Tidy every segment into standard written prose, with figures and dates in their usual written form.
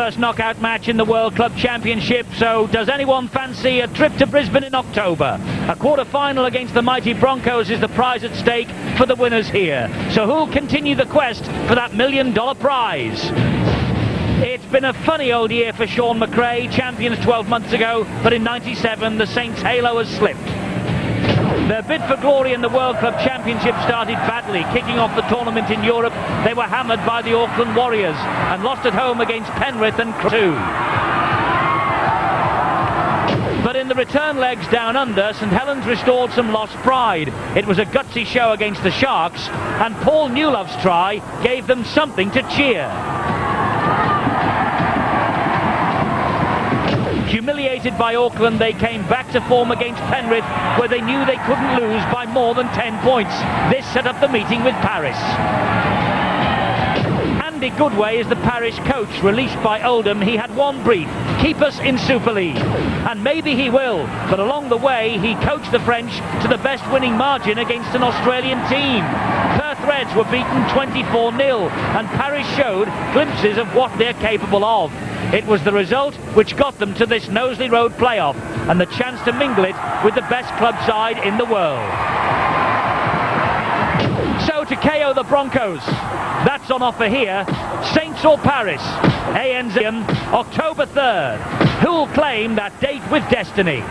first knockout match in the World Club Championship, so does anyone fancy a trip to Brisbane in October? A quarter-final against the mighty Broncos is the prize at stake for the winners here. So who'll continue the quest for that $1 million prize? It's been a funny old year for Sean McRae, champions 12 months ago, but in '97 the Saints' halo has slipped. Their bid for glory in the World Club Championship started badly. Kicking off the tournament in Europe, they were hammered by the Auckland Warriors and lost at home against Penrith and Crewe. But in the return legs down under, St Helens restored some lost pride. It was a gutsy show against the Sharks, and Paul Newlove's try gave them something to cheer. Humiliated by Auckland, they came back to form against Penrith, where they knew they couldn't lose by more than 10 points. This set up the meeting with Paris. Andy Goodway is the parish coach. Released by Oldham, he had one brief: keep us in Super League. And maybe he will, but along the way he coached the French to the best winning margin against an Australian team. Perth Reds were beaten 24-0, and Paris showed glimpses of what they're capable of. It was the result which got them to this Knowsley Road playoff and the chance to mingle it with the best club side in the world. So to KO the Broncos, that's on offer here. Saints or Paris, ANZ, October 3rd. Who'll claim that date with destiny?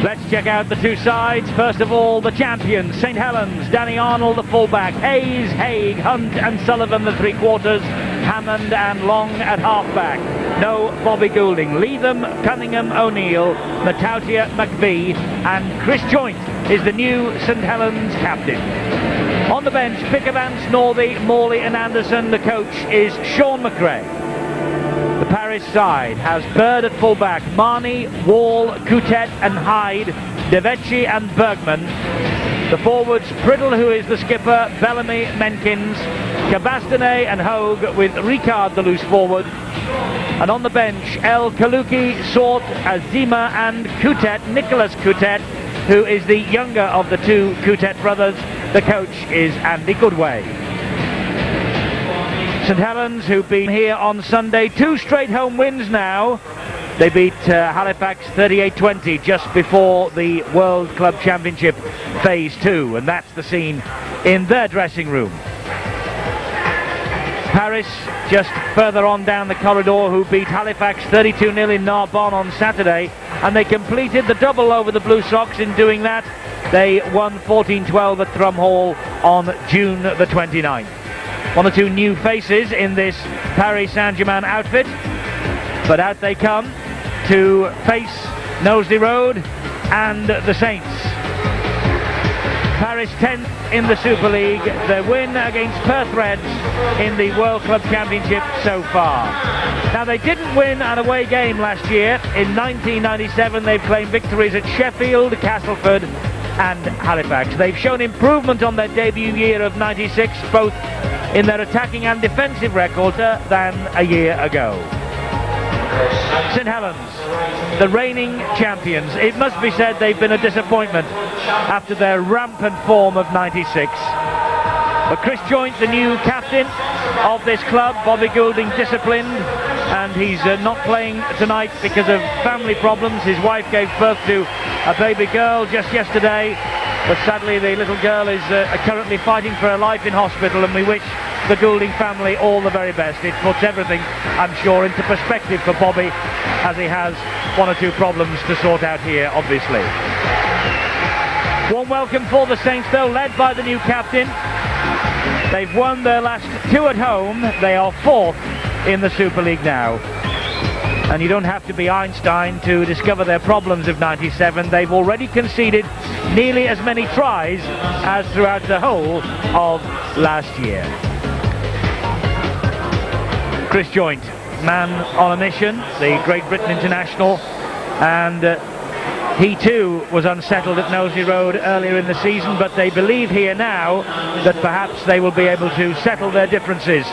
Let's check out the two sides. First of all, the champions, St Helens, Danny Arnold, the fullback, Hayes, Haig, Hunt and Sullivan, the three-quarters, Hammond and Long at halfback. No Bobby Goulding. Leatham, Cunningham, O'Neill, Matautia, McVie, and Chris Joynt is the new St Helens captain. On the bench, Pickavance, Northey, Morley and Anderson. The coach is Sean McRae. The Paris side has Bird at fullback, Marnie, Wall, Coutet and Hyde, Devecchi and Bergman. The forwards, Priddle, who is the skipper, Bellamy, Menkins, Cabastane and Hogue, with Ricard the loose forward. And on the bench, El Kaluki, Sort, Azima and Coutet, Nicholas Coutet, who is the younger of the two Coutet brothers. The coach is Andy Goodway. St Helens, who've been here on Sunday, 2 straight home wins now. They beat Halifax 38-20 just before the World Club Championship Phase 2, and that's the scene in their dressing room. Paris, just further on down the corridor, who beat Halifax 32-0 in Narbonne on Saturday, and they completed the double over the Blue Sox. In doing that, they won 14-12 at Thrum Hall on June the 29th. One or two new faces in this Paris Saint-Germain outfit, but out they come to face Knowsley Road and the Saints. Paris 10th in the Super League, their win against Perth Reds in the World Club Championship so far. Now, they didn't win an away game last year. In 1997 they've claimed victories at Sheffield, Castleford and Halifax. They've shown improvement on their debut year of 96, both in their attacking and defensive record, than a year ago. St Helens, the reigning champions. It must be said they've been a disappointment after their rampant form of 96. But Chris Joynt, the new captain of this club, Bobby Goulding disciplined, and he's not playing tonight because of family problems. His wife gave birth to a baby girl just yesterday, but sadly the little girl is currently fighting for her life in hospital, and we wish the Goulding family all the very best. It puts everything, I'm sure, into perspective for Bobby, as he has one or two problems to sort out here, obviously. Warm welcome for the Saints, though, led by the new captain. They've won their last 2 at home. They are 4th in the Super League now. And you don't have to be Einstein to discover their problems of 97. They've already conceded nearly as many tries as throughout the whole of last year. Chris Joynt, man on a mission, the Great Britain international, and he too was unsettled at Knowsley Road earlier in the season, but they believe here now that perhaps they will be able to settle their differences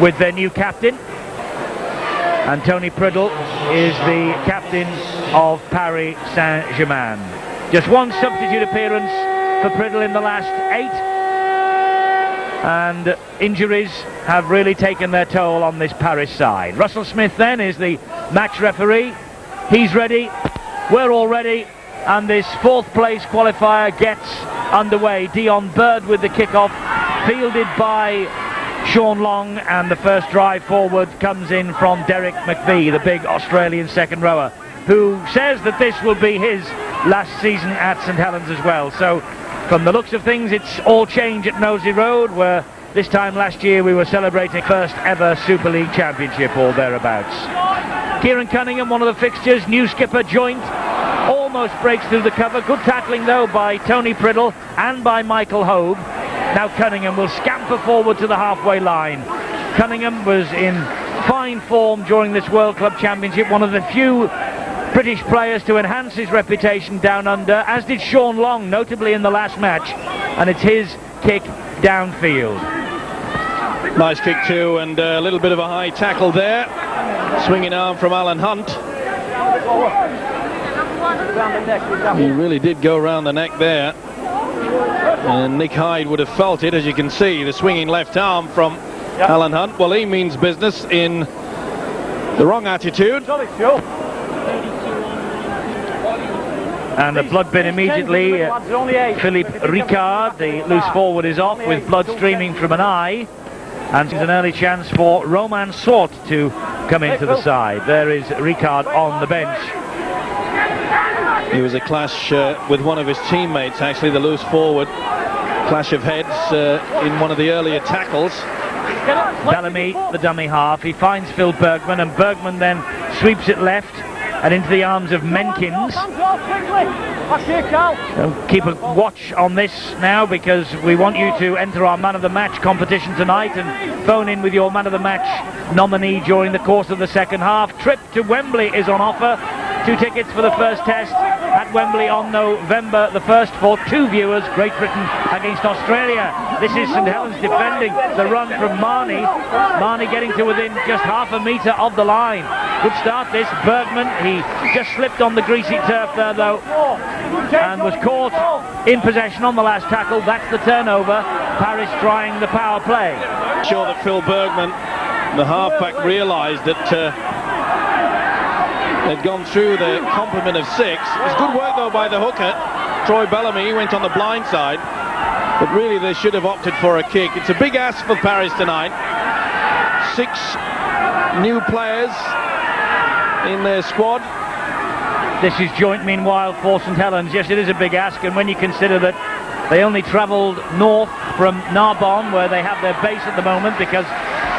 with their new captain. And Tony Priddle is the captain of Paris Saint-Germain. Just one substitute appearance for Priddle in the last 8. and injuries have really taken their toll on this Paris side. Russell Smith then is the match referee. He's ready, we're all ready, and this fourth place qualifier gets underway. Dion Bird with the kickoff, fielded by Sean Long, and the first drive forward comes in from Derek McVie, the big Australian second rower, who says that this will be his last season at St Helens as well. So from the looks of things, it's all change at Nosey Road, where this time last year we were celebrating first ever Super League Championship or thereabouts. Kieran Cunningham, one of the fixtures, new skipper joint, almost breaks through the cover. Good tackling though by Tony Priddle and by Michael Hogue. Now Cunningham will scamper forward to the halfway line. Cunningham was in fine form during this World Club Championship, one of the few British players to enhance his reputation down under, as did Sean Long, notably in the last match, and it's his kick downfield. Nice kick too, and a little bit of a high tackle there. Swinging arm from Alan Hunt. He really did go around the neck there, and Nick Hyde would have felt it. As you can see, the swinging left arm from Alan Hunt. Well, he means business in the wrong attitude. And the blood bin immediately. Philippe Ricard, the loose forward, is off with blood streaming from an eye, and it's an early chance for Roman Swart to come into the side. There is Ricard on the bench. He was a clash with one of his teammates, actually, the loose forward. Clash of heads in one of the earlier tackles. Bellamy, the dummy half, he finds Phil Bergman, and Bergman then sweeps it left and into the arms of Menkins. So keep a watch on this now, because we want you to enter our Man of the Match competition tonight and phone in with your Man of the Match nominee during the course of the second half. Trip to Wembley is on offer. 2 tickets for the first test at Wembley on November the 1st for 2 viewers. Great Britain against Australia. This is St Helens defending the run from Marnie. Marnie getting to within just half a metre of the line. Good start this. Bergman, he just slipped on the greasy turf there though, and was caught in possession on the last tackle. That's the turnover. Paris trying the power play. Sure that Phil Bergman, the halfback, realised that they'd gone through the complement of 6. It was good work though by the hooker, Troy Bellamy. He went on the blind side, but really they should have opted for a kick. It's a big ask for Paris tonight. 6 new players in their squad. This is joint meanwhile for St Helens. Yes, it is a big ask, and when you consider that they only travelled north from Narbonne, where they have their base at the moment, because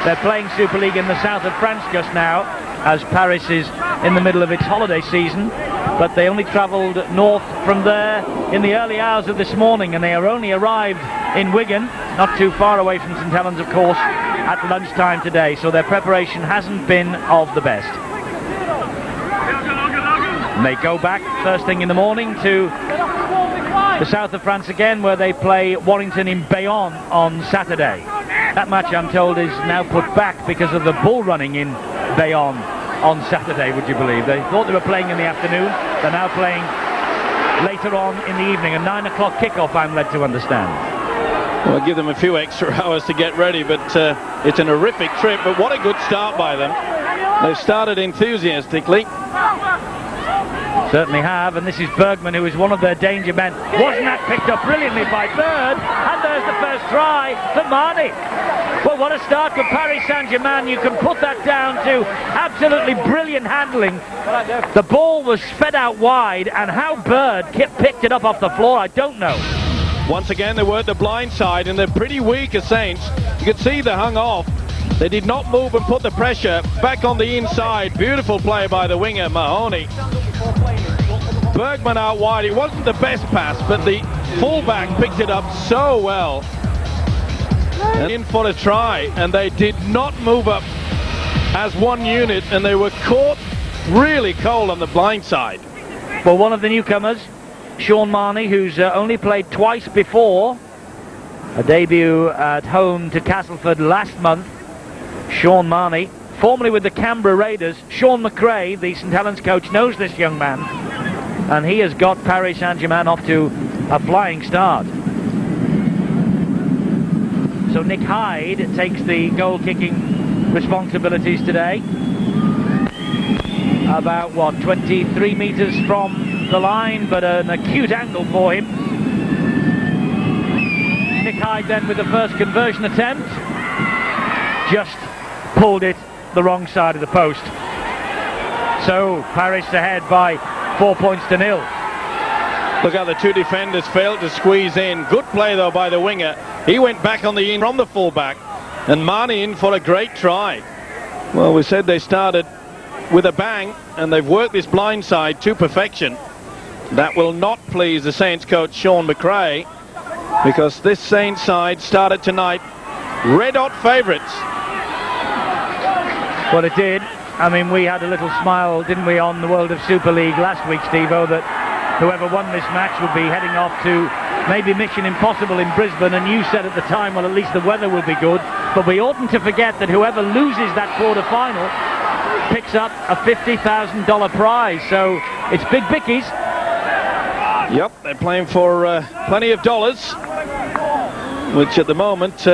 they're playing Super League in the south of France just now, as Paris is in the middle of its holiday season. But they only travelled north from there in the early hours of this morning, and they are only arrived in Wigan, not too far away from St Helens of course, at lunchtime today, so their preparation hasn't been of the best. And they go back first thing in the morning to the south of France again, where they play Warrington in Bayonne on Saturday. That match, I'm told, is now put back because of the bull running in Bayonne on Saturday, would you believe? They thought they were playing in the afternoon. They're now playing later on in the evening. A 9 o'clock kickoff, I'm led to understand. Well, give them a few extra hours to get ready, but it's an horrific trip. But what a good start by them. They've started enthusiastically. Certainly have, and this is Bergman, who is one of their danger men. Wasn't that picked up brilliantly by Bird? And there's the first try for Marnie. Well, what a start for Paris Saint-Germain. You can put that down to absolutely brilliant handling. The ball was fed out wide, and how Bird picked it up off the floor, I don't know. Once again, they were at the blind side, and they're pretty weak as Saints. You could see they hung off. They did not move and put the pressure back on the inside. Beautiful play by the winger, Mahoney. Bergman out wide. It wasn't the best pass, but the fullback picked it up so well. And in for a try, and they did not move up as one unit, and they were caught really cold on the blind side. Well, one of the newcomers, Sean Marnie, who's only played twice before, a debut at home to Castleford last month. Sean Marnie, formerly with the Canberra Raiders. Sean McRae, the St Helens coach, knows this young man, and he has got Paris Saint-Germain off to a flying start. So Nick Hyde takes the goal-kicking responsibilities today. About, 23 metres from the line, but an acute angle for him. Nick Hyde then with the first conversion attempt. Just pulled it the wrong side of the post. So Paris ahead by 4 points to 0. Look how the two defenders failed to squeeze in. Good play though by the winger. He went back on the in from the fullback, and Marnie in for a great try. Well, we said they started with a bang, and they've worked this blind side to perfection. That will not please the Saints coach Sean McRae, because this Saints side started tonight red-hot favourites. Well, it did. I mean, we had a little smile, didn't we, on the World of Super League last week, Steve-O, that whoever won this match would be heading off to maybe Mission Impossible in Brisbane, and you said at the time, well, at least the weather will be good. But we oughtn't to forget that whoever loses that quarter-final picks up a $50,000 prize. So it's big bickies. Yep, they're playing for plenty of dollars, which at the moment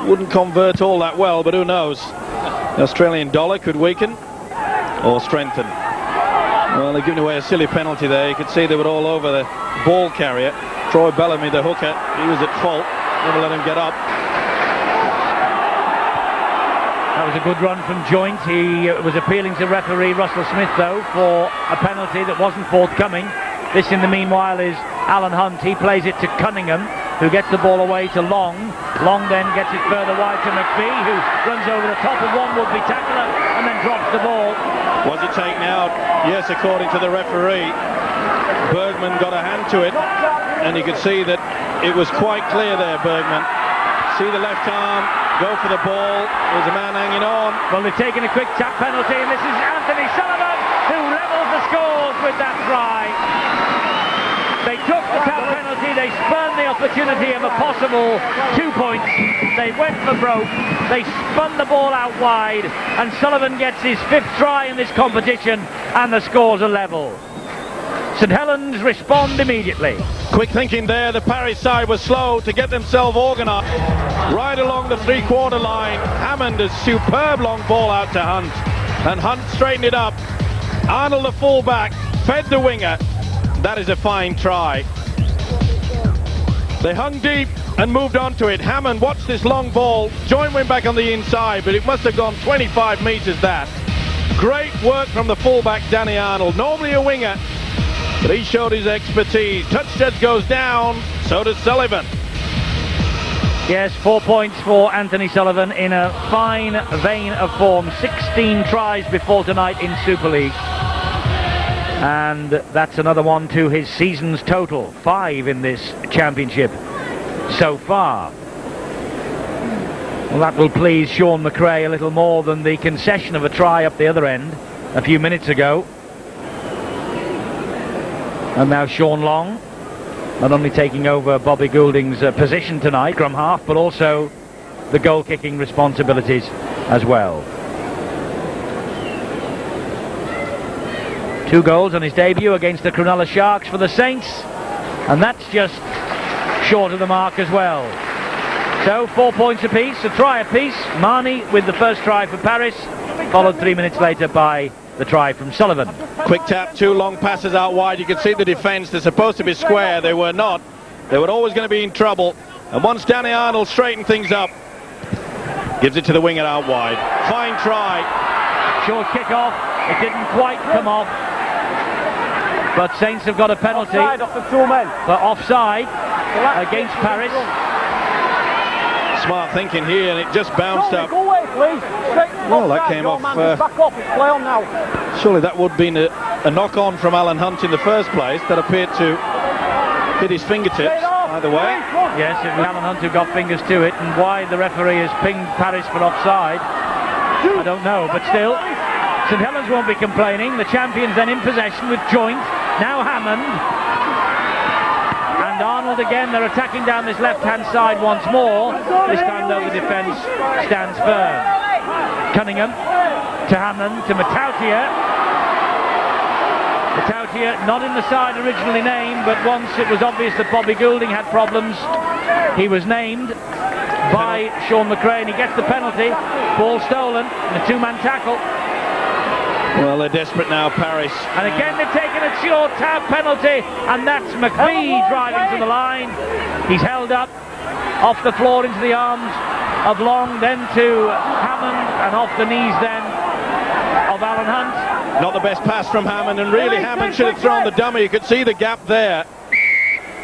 wouldn't convert all that well, but who knows? The Australian dollar could weaken or strengthen. Well, they're giving away a silly penalty there. You could see they were all over the ball carrier. Troy Bellamy, the hooker, he was at fault. Never let him get up. That was a good run from Joint. He was appealing to referee Russell Smith, though, for a penalty that wasn't forthcoming. This, in the meanwhile, is Alan Hunt. He plays it to Cunningham, who gets the ball away to Long. Long then gets it further wide to McPhee, who runs over the top of one would-be tackler and then drops the ball. Was it taken out? Yes, according to the referee. Bergman got a hand to it, and you could see that it was quite clear there, Bergman. See the left arm, go for the ball. There's a man hanging on. Well, they've taken a quick tap penalty, and this is Anthony Sullivan, who levels the scores with that try. They took the tap penalty, they spurned the opportunity of a possible 2 points. They went for broke, they spun the ball out wide, and Sullivan gets his 5th try in this competition, and the scores are level. St Helens respond immediately. Quick thinking there, the Paris side was slow to get themselves organised. Right along the three-quarter line, Hammond, a superb long ball out to Hunt, and Hunt straightened it up. Arnold, the fullback, fed the winger. That is a fine try. They hung deep and moved on to it. Hammond watched this long ball. Joint went back on the inside, but it must have gone 25 metres that. Great work from the fullback, Danny Arnold. Normally a winger, but he showed his expertise. Touchdown goes down, so does Sullivan. Yes, 4 points for Anthony Sullivan in a fine vein of form. 16 tries before tonight in Super League. And that's another one to his season's total. 5 in this championship so far. Well, that will please Sean McRae a little more than the concession of a try up the other end a few minutes ago. And now Sean Long, not only taking over Bobby Goulding's position tonight, scrum half, but also the goal-kicking responsibilities as well. 2 goals on his debut against the Cronulla Sharks for the Saints, and that's just short of the mark as well. So 4 points apiece, a try apiece. Marnie with the first try for Paris, followed 3 minutes later by the try from Sullivan. Quick tap, 2 long passes out wide. You can see the defence, they're supposed to be square, they were not. They were always going to be in trouble, and once Danny Arnold straightened things up, gives it to the winger out wide. Fine try. Short kick off, it didn't quite come off, but Saints have got a penalty Offside off the 2 men. for offside against Paris. Smart thinking here, and it just bounced up. Go away, please. Well, that came off. Back off, it's play on now. Surely that would have been a knock-on from Alan Hunt in the first place. That appeared to hit his fingertips. Either way. Yes, it was Alan Hunt who got fingers to it, and why the referee has pinged Paris for offside, I don't know, but still, St Helens won't be complaining. The champions then in possession with Joint, now Hammond, and Arnold again. They're attacking down this left-hand side once more. This time, though, the defence stands firm. Cunningham to Hammond, to Matautia. Matautia not in the side originally named, but once it was obvious that Bobby Goulding had problems, he was named. by Sean McRae, and he gets the penalty. Ball stolen, and a two-man tackle. Well, they're desperate now, Paris. And again they've taken a short tap penalty, and that's McVie driving to the line. He's held up off the floor into the arms of Long, then to Hammond, and off the knees then of Alan Hunt. Not the best pass from Hammond, and really Hammond should have thrown the dummy. You could see the gap there.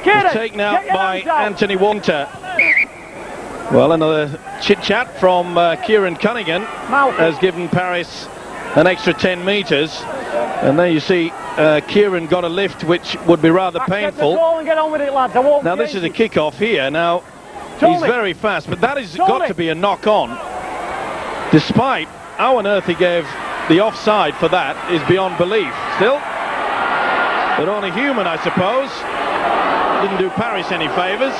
It's taken out by Anthony Walter. Well, another chit-chat from Kieran Cunningham has given Paris an extra 10 metres, and there you see Kieran got a lift which would be rather painful. Now this is a kick-off here. Now he's very fast, but that has got to be a knock-on. Despite how on earth he gave the offside for that is beyond belief. Still, but only human, I suppose. Didn't do Paris any favours.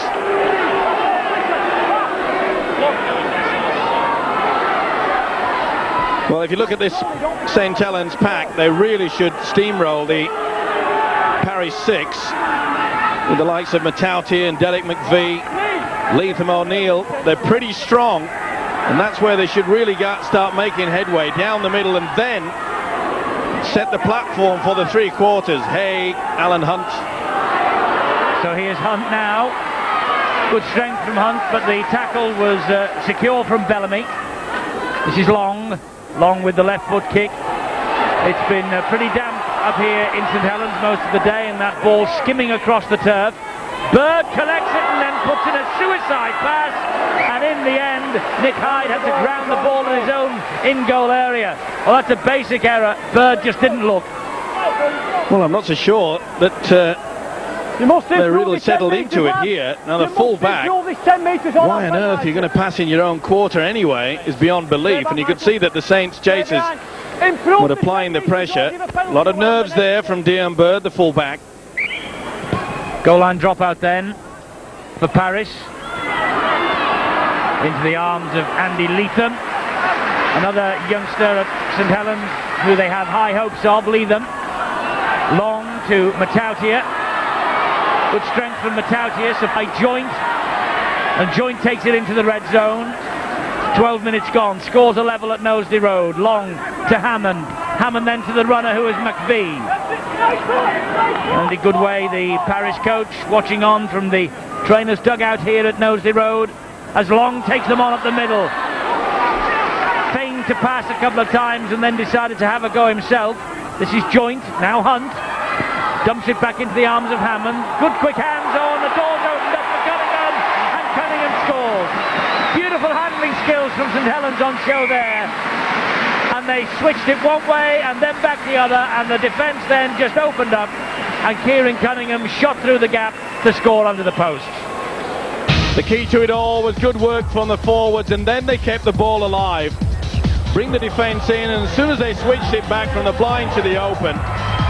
Well, if you look at this St Helens pack, they really should steamroll the Paris 6 with the likes of Matauti and Derek McVie, Leatham O'Neill. They're pretty strong, and that's where they should really start making headway down the middle, and then set the platform for the three quarters. Hay, Alan Hunt. So here's Hunt now. Good strength from Hunt, but the tackle was secure from Bellamy. This is Long with the left foot kick. It's been pretty damp up here in St Helens most of the day, and that ball skimming across the turf. Bird collects it and then puts in a suicide pass, and in the end Nick Hyde had to ground the ball in his own in-goal area. Well, that's a basic error. Bird just didn't look. Well, I'm not so sure that they're really settled into it here. Now the full back, why on earth you're going to pass in your own quarter anyway is beyond belief, and you could see that the Saints chasers were applying the pressure. A lot of nerves there from Dion Bird, the full back. Goal line dropout then for Paris. Into the arms of Andy Leatham, another youngster at St Helens who they have high hopes of. Leatham. Long to Matautia. Good strength from Matautia, so by Joint, and Joint takes it into the red zone. 12 minutes gone, scores a level at Knowsley Road. Long to Hammond, Hammond then to the runner who is McVie. And in good way, the Paris coach watching on from the trainer's dugout here at Knowsley Road as Long takes them on up the middle. Feigned to pass a couple of times and then decided to have a go himself. This is Joint, now Hunt. Dumps it back into the arms of Hammond. Good quick hands on, the door's opened up for Cunningham, and Cunningham scores. Beautiful handling skills from St Helens on show there. And they switched it one way and then back the other, and the defence then just opened up, and Kieran Cunningham shot through the gap to score under the post. The key to it all was good work from the forwards, and then they kept the ball alive. Bring the defence in, and as soon as they switched it back from the blind to the open,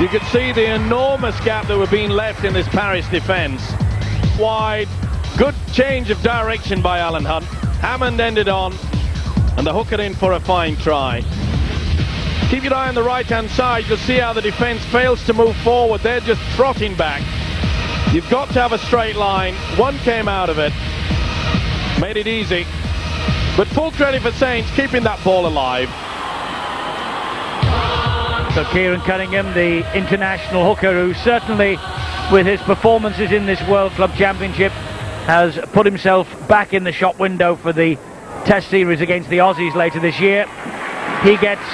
you could see the enormous gap that were being left in this Paris defence. Wide, good change of direction by Alan Hunt. Hammond ended on, and the hooker in for a fine try. Keep your eye on the right-hand side. You'll see how the defence fails to move forward. They're just trotting back. You've got to have a straight line. One came out of it. Made it easy. But full credit for Saints keeping that ball alive. So Kieran Cunningham, the international hooker, who certainly, with his performances in this World Club Championship, has put himself back in the shop window for the Test Series against the Aussies later this year. He gets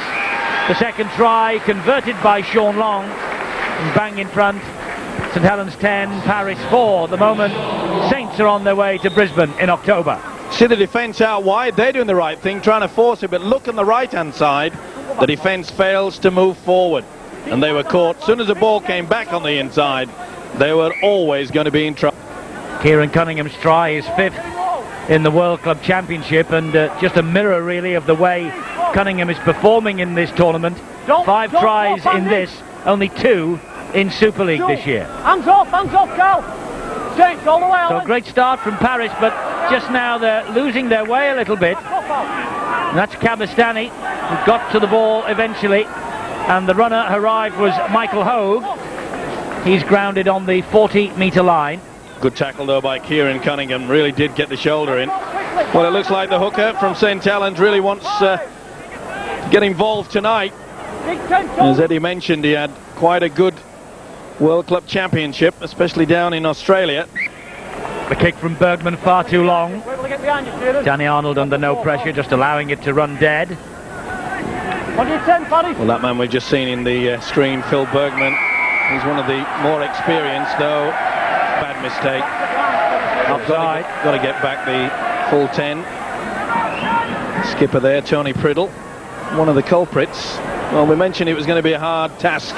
the second try, converted by Sean Long, and bang in front. St Helens 10, Paris 4. The moment Saints are on their way to Brisbane in October. See the defence out wide. They're doing the right thing, trying to force it, but look on the right-hand side. The defence fails to move forward, and they were caught. As soon as the ball came back on the inside, they were always going to be in trouble. Kieran Cunningham's try is 5th in the World Club Championship, and just a mirror really of the way Cunningham is performing in this tournament. 5 tries in this, only 2 in Super League this year. Hands off, Cal. Saints all the way. So a great start from Paris, but just now they're losing their way a little bit. And that's Cabestany, who got to the ball eventually, and the runner arrived was Michael Hogue. He's grounded on the 40-metre line. Good tackle though by Kieran Cunningham, really did get the shoulder in. Well, it looks like the hooker from St Helens really wants to get involved tonight. As Eddie mentioned, he had quite a good World Club Championship, especially down in Australia. The kick from Bergman far too long. Danny Arnold under no pressure, just allowing it to run dead. Well, that man we've just seen in the screen, Phil Bergman, he's one of the more experienced, though. Bad mistake. Offside. Got to get back the full 10. Skipper there, Tony Priddle, one of the culprits. Well, we mentioned it was going to be a hard task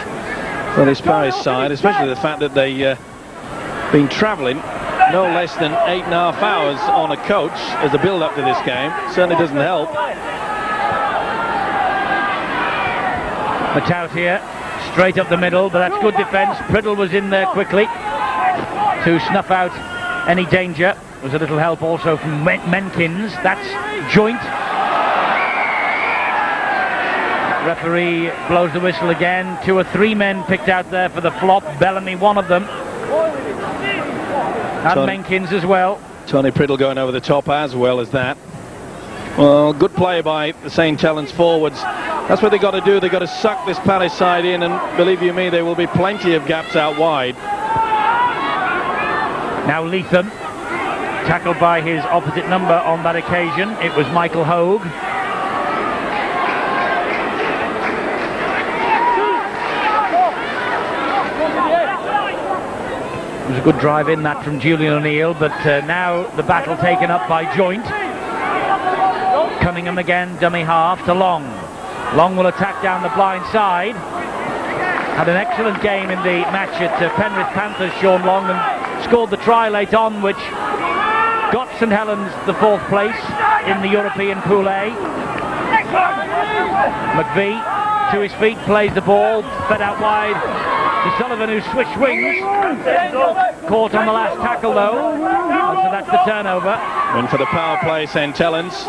for this Paris side, especially the fact that they been travelling no less than 8.5 hours on a coach as a build-up to this game. Certainly doesn't help. Matout here, straight up the middle, but that's good defence. Priddle was in there quickly to snuff out any danger. There was a little help also from Menkins. That's joint. Referee blows the whistle again. 2 or 3 men picked out there for the flop. Bellamy, one of them. And Menkins as well. Tony Priddle going over the top as well as that. Well, good play by the St Helens forwards. That's what they got to do. They got to suck this Paris side in, and believe you me, there will be plenty of gaps out wide. Now Leatham, tackled by his opposite number on that occasion. It was Michael Hogue. It was a good drive in that from Julian O'Neill, but now the battle taken up by Joint. Cunningham again, dummy half to Long. Long will attack down the blind side. Had an excellent game in the match at Penrith Panthers, Sean Long, and scored the try late on, which got St Helens the 4th place in the European Pool A. McVie to his feet, plays the ball, fed out wide to Sullivan, who switched wings. Caught on the last tackle though, and so that's the turnover. And for the power play, St Helens.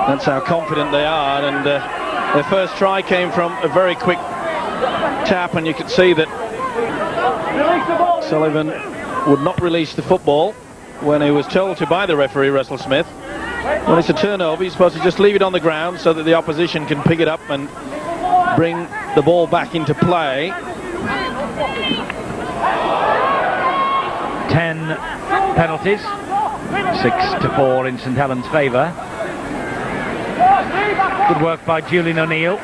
That's how confident they are, and their first try came from a very quick tap, and you could see that Sullivan would not release the football when he was told to by the referee, Russell Smith. When it's a turnover, you're supposed to just leave it on the ground so that the opposition can pick it up and bring the ball back into play. 10 penalties, 6-4 in St Helens' favour. Good work by Julian O'Neill.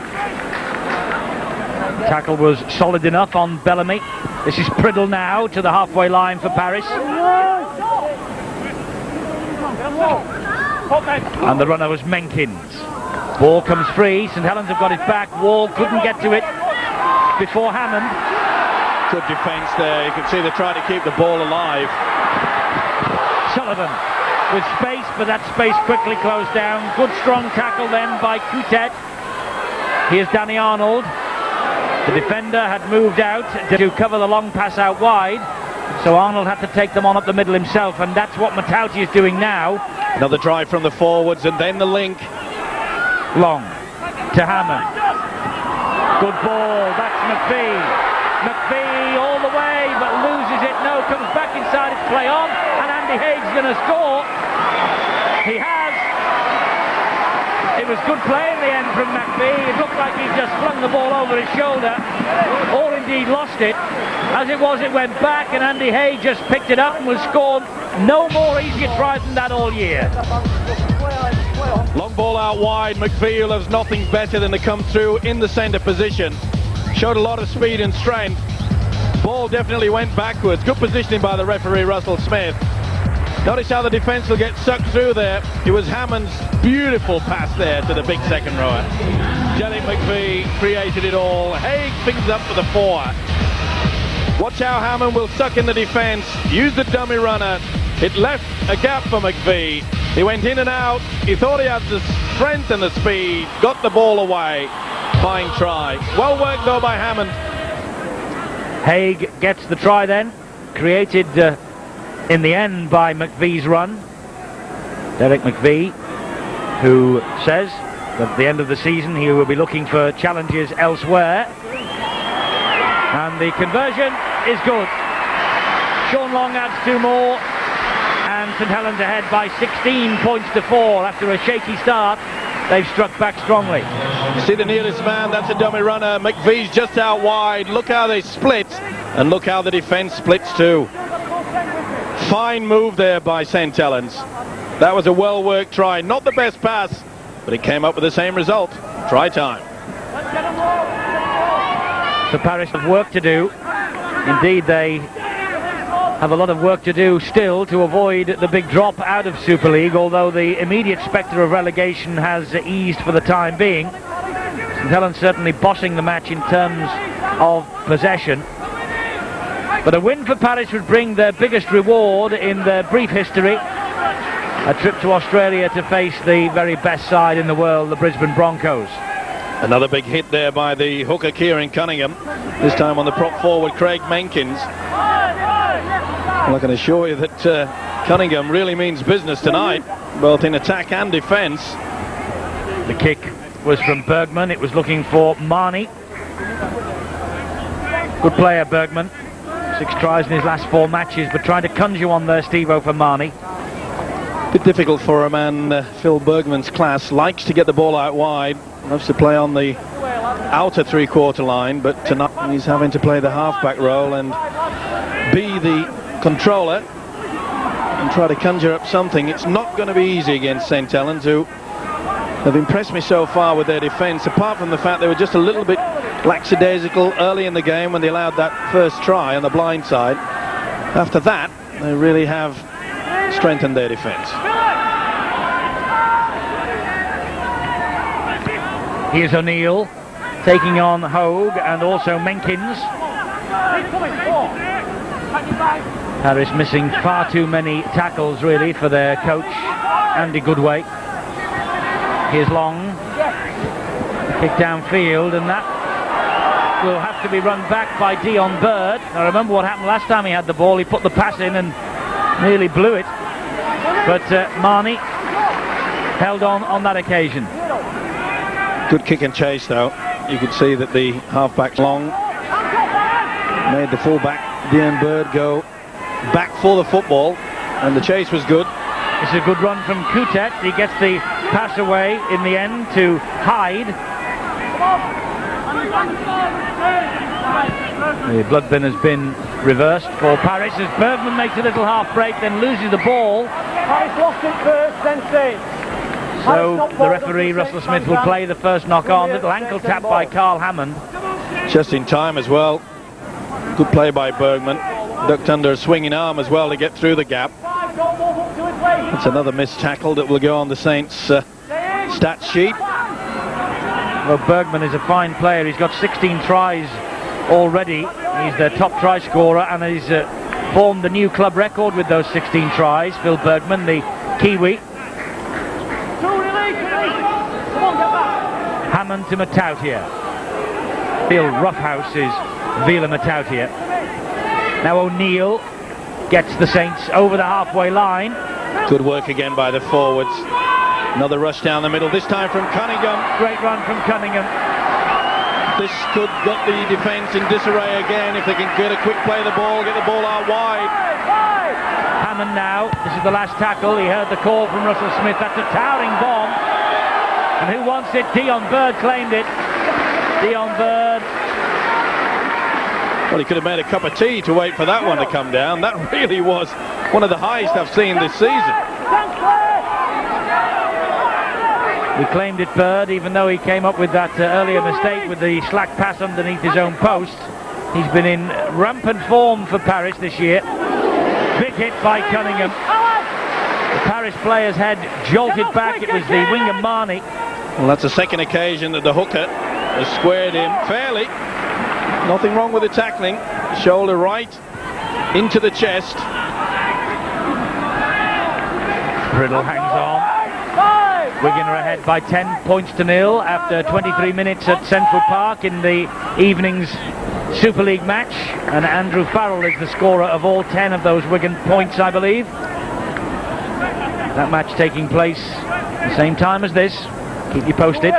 Tackle was solid enough on Bellamy. This is Priddle now to the halfway line for Paris. And the runner was Menkins. Ball comes free. St Helens have got it back. Wall couldn't get to it before Hammond. Good defence there. You can see they're trying to keep the ball alive. Sullivan with space, but that space quickly closed down. Good strong tackle then by Coutet. Here's Danny Arnold. The defender had moved out to cover the long pass out wide, so Arnold had to take them on up the middle himself, and that's what Matauti is doing now. Another drive from the forwards, and then the link. Long to Hammond. Good ball, that's McVie. McVie all the way, but loses it. No, comes back inside, it's play on, and Andy Haig's going to score. He has. It was good play in the end from McVie. It looked like he just flung the ball over his shoulder, or indeed lost it. As it was, it went back, and Andy Haig just picked it up and was scored. No more easier try than that all year. Long ball out wide. McVie loves nothing better than to come through in the centre position. Showed a lot of speed and strength. Ball definitely went backwards. Good positioning by the referee, Russell Smith. Notice how the defence will get sucked through there. It was Hammond's beautiful pass there to the big second rower. Jelly McVie created it all. Haig picks up for the 4. Watch how Hammond will suck in the defence. Use the dummy runner. It left a gap for McVie. He went in and out. He thought he had the strength and the speed. Got the ball away. Fine try. Well worked though by Hammond. Haig gets the try then. Created in the end by McVie's run. Derek McVie, who says that at the end of the season he will be looking for challenges elsewhere. And the conversion is good. Sean Long adds 2 more. and St Helens ahead by 16 points to 4 after a shaky start. They've struck back strongly. See the nearest man, that's a dummy runner. McVee's just out wide. Look how they split, and look how the defence splits too. Fine move there by St Helens. That was a well-worked try. Not the best pass, but it came up with the same result. Try time. So Paris have work to do. Indeed, they have a lot of work to do still to avoid the big drop out of Super League, although the immediate spectre of relegation has eased for the time being. St Helens certainly bossing the match in terms of possession. But a win for Paris would bring their biggest reward in their brief history. A trip to Australia to face the very best side in the world, the Brisbane Broncos. Another big hit there by the hooker Kieran Cunningham, this time on the prop forward Craig Menkins. Well, I can assure you that Cunningham really means business tonight, both in attack and defence. The kick was from Bergman. It was looking for Marnie. Good player, Bergman. 6 tries in his last 4 matches, but trying to conjure one there, Steve-O, for Marnie. Bit difficult for a man Phil Bergman's class. Likes to get the ball out wide, loves to play on the outer 3/4 line, but tonight he's having to play the half-back role and be the controller and try to conjure up something. It's not going to be easy against St Helens, who have impressed me so far with their defence, apart from the fact they were just a little bit lackadaisical early in the game when they allowed that first try on the blind side. After that, they really have strengthened their defence. Here's O'Neill taking on Hogue and also Menkins. Paris missing far too many tackles really for their coach Andy Goodway. Here's Long, kick downfield, and that will have to be run back by Dion Bird. I remember what happened last time he had the ball. He put the pass in and nearly blew it, but Marnie held on that occasion. Good kick and chase though. You could see that the halfback Long made the fullback Dion Bird go back for the football, and the chase was good. It's a good run from Coutet. He gets the pass away in the end to Hyde. The blood bin has been reversed for Paris as Bergman makes a little half break, then loses the ball. Paris lost it first, then saved. So The referee Russell Smith will play the first knock on. Little ankle tap by Carl Hammond. Just in time as well. Good play by Bergman. Ducked under a swinging arm as well to get through the gap. That's another missed tackle that will go on the Saints stats sheet. Well, Bergman is a fine player. He's got 16 tries already. He's their top try scorer, and he's formed the new club record with those 16 tries. Phil Bergman, the Kiwi. Hammond to Matautia. Phil Roughhouse's Vila Matautia. Now O'Neill gets the Saints over the halfway line. Good work again by the forwards. Another rush down the middle, this time from Cunningham. Great run from Cunningham. This could get the defence in disarray again if they can get a quick play of the ball, get the ball out wide. Hammond now, this is the last tackle. He heard the call from Russell Smith. That's a towering bomb. And who wants it? Dion Bird claimed it. Dion Bird. Well, he could have made a cup of tea to wait for that one to come down. That really was one of the highest I've seen this season. We claimed it, Bird, even though he came up with that earlier mistake with the slack pass underneath his own post. He's been in rampant form for Paris this year. Big hit by Cunningham. The Paris player's head jolted back. It was the winger Marnie. Well, that's the second occasion that the hooker has squared him fairly. Nothing wrong with the tackling. Shoulder right into the chest. Riddle hangs on. Wigan are ahead by 10 points to 0 after 23 minutes at Central Park in the evening's Super League match, and Andrew Farrell is the scorer of all 10 of those Wigan points, I believe. That match taking place at the same time as this. Keep you posted.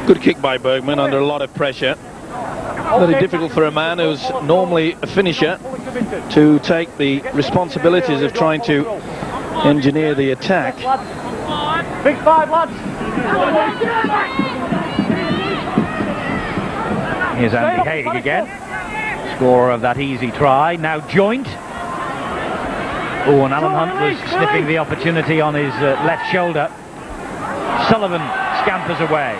Good kick by Bergman under a lot of pressure. Very difficult for a man who's normally a finisher to take the responsibilities of trying to engineer the attack. Big five, lads. Here's Andy Haig again, scorer of that easy try. Now joint. Oh, and Alan Hunt was sniffing the opportunity on his left shoulder. Sullivan scampers away.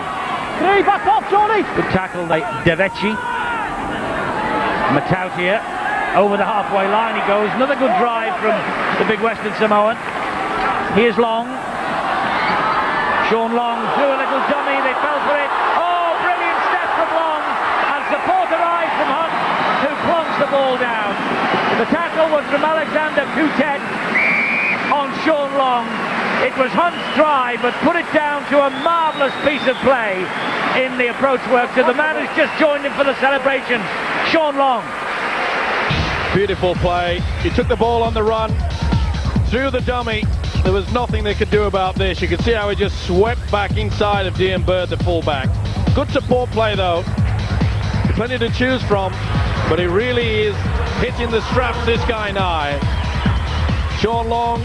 Three, back off, Johnny. Good tackle, Devecchi. Matautia over the halfway line he goes. Another good drive from the big Western Samoan. Here's Long. Sean Long threw a little dummy. They fell for it. Oh, brilliant step from Long. And support arrived from Hunt, who plunks the ball down. The tackle was from Alexander Coutet on Sean Long. It was Hunt's try, but put it down to a marvellous piece of play in the approach work to the man who's just joined him for the celebrations, Sean Long. Beautiful play. He took the ball on the run, threw the dummy. There was nothing they could do about this. You could see how he just swept back inside of Dean Bird, the fullback. Good support play, though. Plenty to choose from, but he really is hitting the straps, this guy now. Sean Long,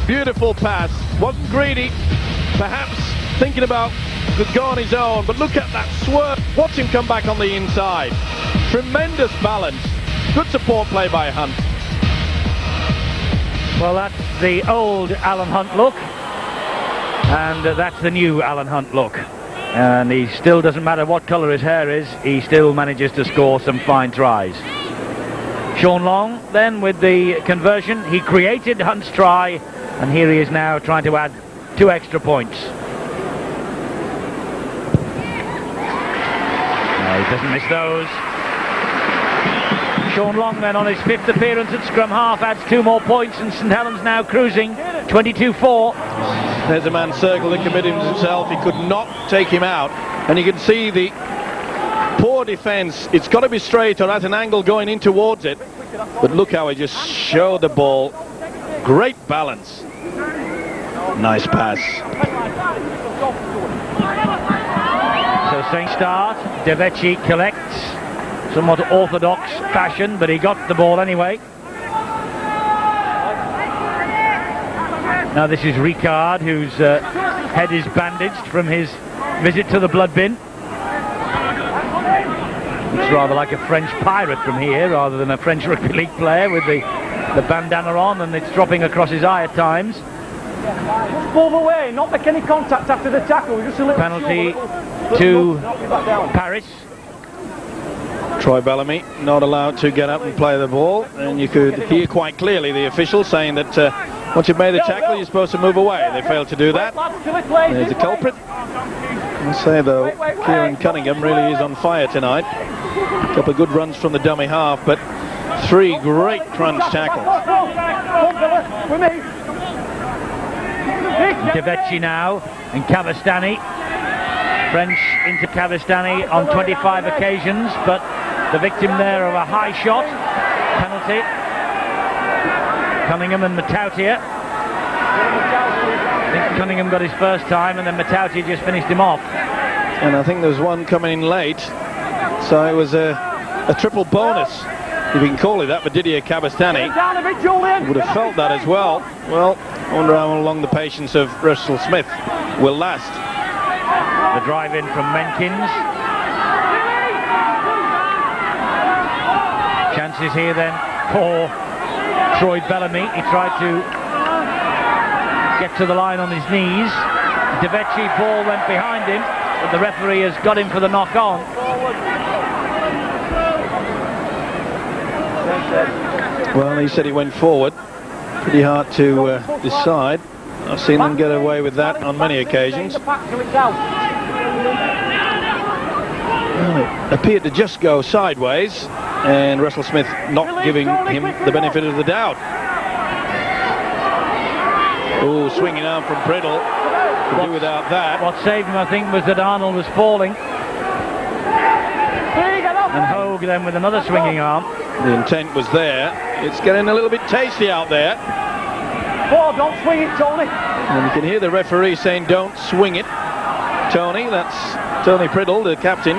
beautiful pass. Wasn't greedy, perhaps thinking about could go on his own, but look at that swerve. Watch him come back on the inside. Tremendous balance. Good support play by Hunt. Well, that's the old Alan Hunt look, and that's the new Alan Hunt look. And he still doesn't matter what colour his hair is, he still manages to score some fine tries. Sean Long then with the conversion. He created Hunt's try, and here he is now trying to add 2 extra points. No, he doesn't miss those. Sean Long then on his 5th appearance at scrum half adds 2 more points, and St Helens now cruising 22-4. There's a man circled and committed himself. He could not take him out, and you can see the poor defence. It's got to be straight or at an angle going in towards it, but look how he just showed the ball. Great balance. Nice pass. So St. Start, Devecchi collects, somewhat orthodox fashion, but he got the ball anyway. Now this is Ricard, whose head is bandaged from his visit to the blood bin. Looks rather like a French pirate from here rather than a French rugby league player with the bandana on, and it's dropping across his eye at times. Just move away, not make any contact after the tackle. Just a little Penalty to Paris. Troy Bellamy not allowed to get up and play the ball, and you could hear quite clearly the official saying that once you've made the tackle, you're supposed to move away. They failed to do that. There's the culprit. I'll say, though, Kieran Cunningham really is on fire tonight. A couple of good runs from the dummy half, but 3 great crunch tackles. Devecchi now, and Cavastani. French into Cavastani on 25 occasions, but the victim there of a high shot. Penalty. Cunningham and Matautia. I think Cunningham got his first time, and then Matautia just finished him off. And I think there was one coming in late, so it was a triple bonus, if you can call it that, for Didier Cavastani. Would have felt that as well. Well, I wonder how long the patience of Russell Smith will last. The drive in from Menkins. Chances here then for Troy Bellamy. He tried to get to the line on his knees. Devecchi ball went behind him, but the referee has got him for the knock on. Well, he said he went forward. Pretty hard to decide. I've seen them get away with that on many occasions. Well, it appeared to just go sideways, and Russell Smith not giving him the benefit of the doubt. Oh, swinging arm from Priddle. Could do without that. What saved him, I think, was that Arnold was falling. And Hogue then with another swinging arm. The intent was there. It's getting a little bit tasty out there. Oh, don't swing it, Tony. And you can hear the referee saying, don't swing it, Tony. That's Tony Priddle, the captain.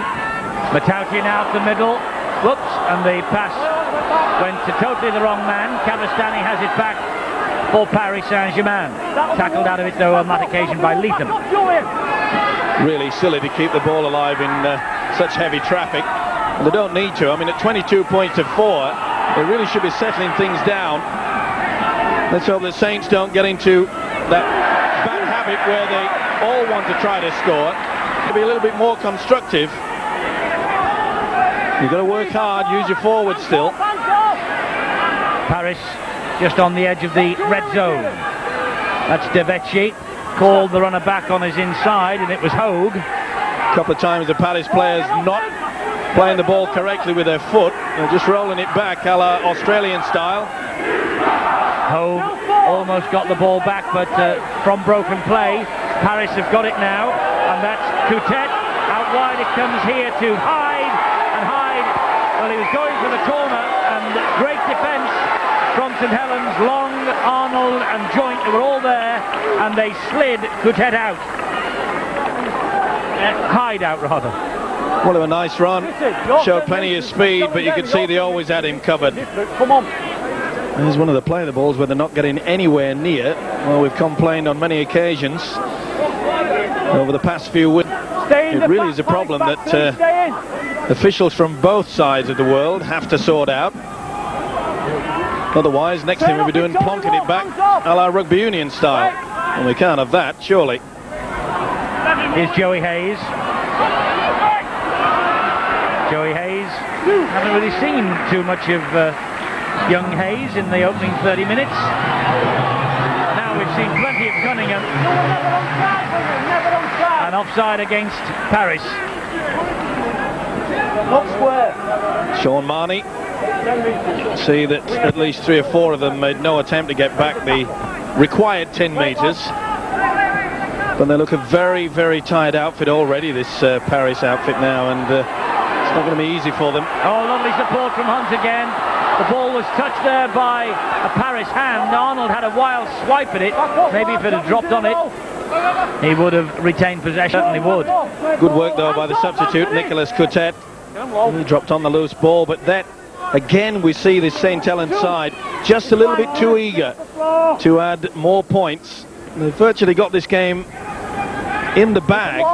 Matautia now up the middle. Whoops, and the pass went to totally the wrong man. Cavastani has it back for Paris Saint-Germain. Tackled out of it though on that occasion by Leatham. Really silly to keep the ball alive in such heavy traffic. And they don't need to. I mean, at 22 points to 4, they really should be settling things down. Let's hope that Saints don't get into that bad habit where they all want to try to score. To be a little bit more constructive. You've got to work hard, use your forward still. Paris just on the edge of the red zone. That's De Vecchi, called the runner back on his inside, and it was Hogue. A couple of times the Paris players not playing the ball correctly with their foot. They're just rolling it back a la Australian style. Hogue almost got the ball back, but from broken play, Paris have got it now, and that's Coutet. Out wide it comes here to Hyde, and Hyde, well, he was going for the corner, and great defence from St Helens. Long, Arnold and Joint, they were all there, and they slid Coutet out. Hyde out, rather. Well, it was a nice run. Showed plenty of speed, but you could see they always had him covered. Come on. Here's one of the play the balls where they're not getting anywhere near. Well, we've complained on many occasions over the past few weeks. It really is a problem that officials from both sides of the world have to sort out. Otherwise, next thing we'll be doing, plonking it back a la rugby union style. And we can't have that, surely. Here's Joey Hayes. Joey Hayes, haven't really seen too much of young Hayes in the opening 30 minutes. Now we've seen plenty of Cunningham. And offside against Paris. Sean Marnie. See that at least 3 or 4 of them made no attempt to get back the required 10 metres. But they look a very, very tired outfit already, this Paris outfit now, and it's not going to be easy for them. Oh, lovely support from Hunt again. The ball was touched there by a Paris hand. Arnold had a wild swipe at it. Maybe if it had dropped on it, he would have retained possession. Certainly would. Good work though by the substitute, Nicolas Coutet. He dropped on the loose ball, but that, again, we see this St Helens side just a little bit too eager to add more points. They've virtually got this game in the bag.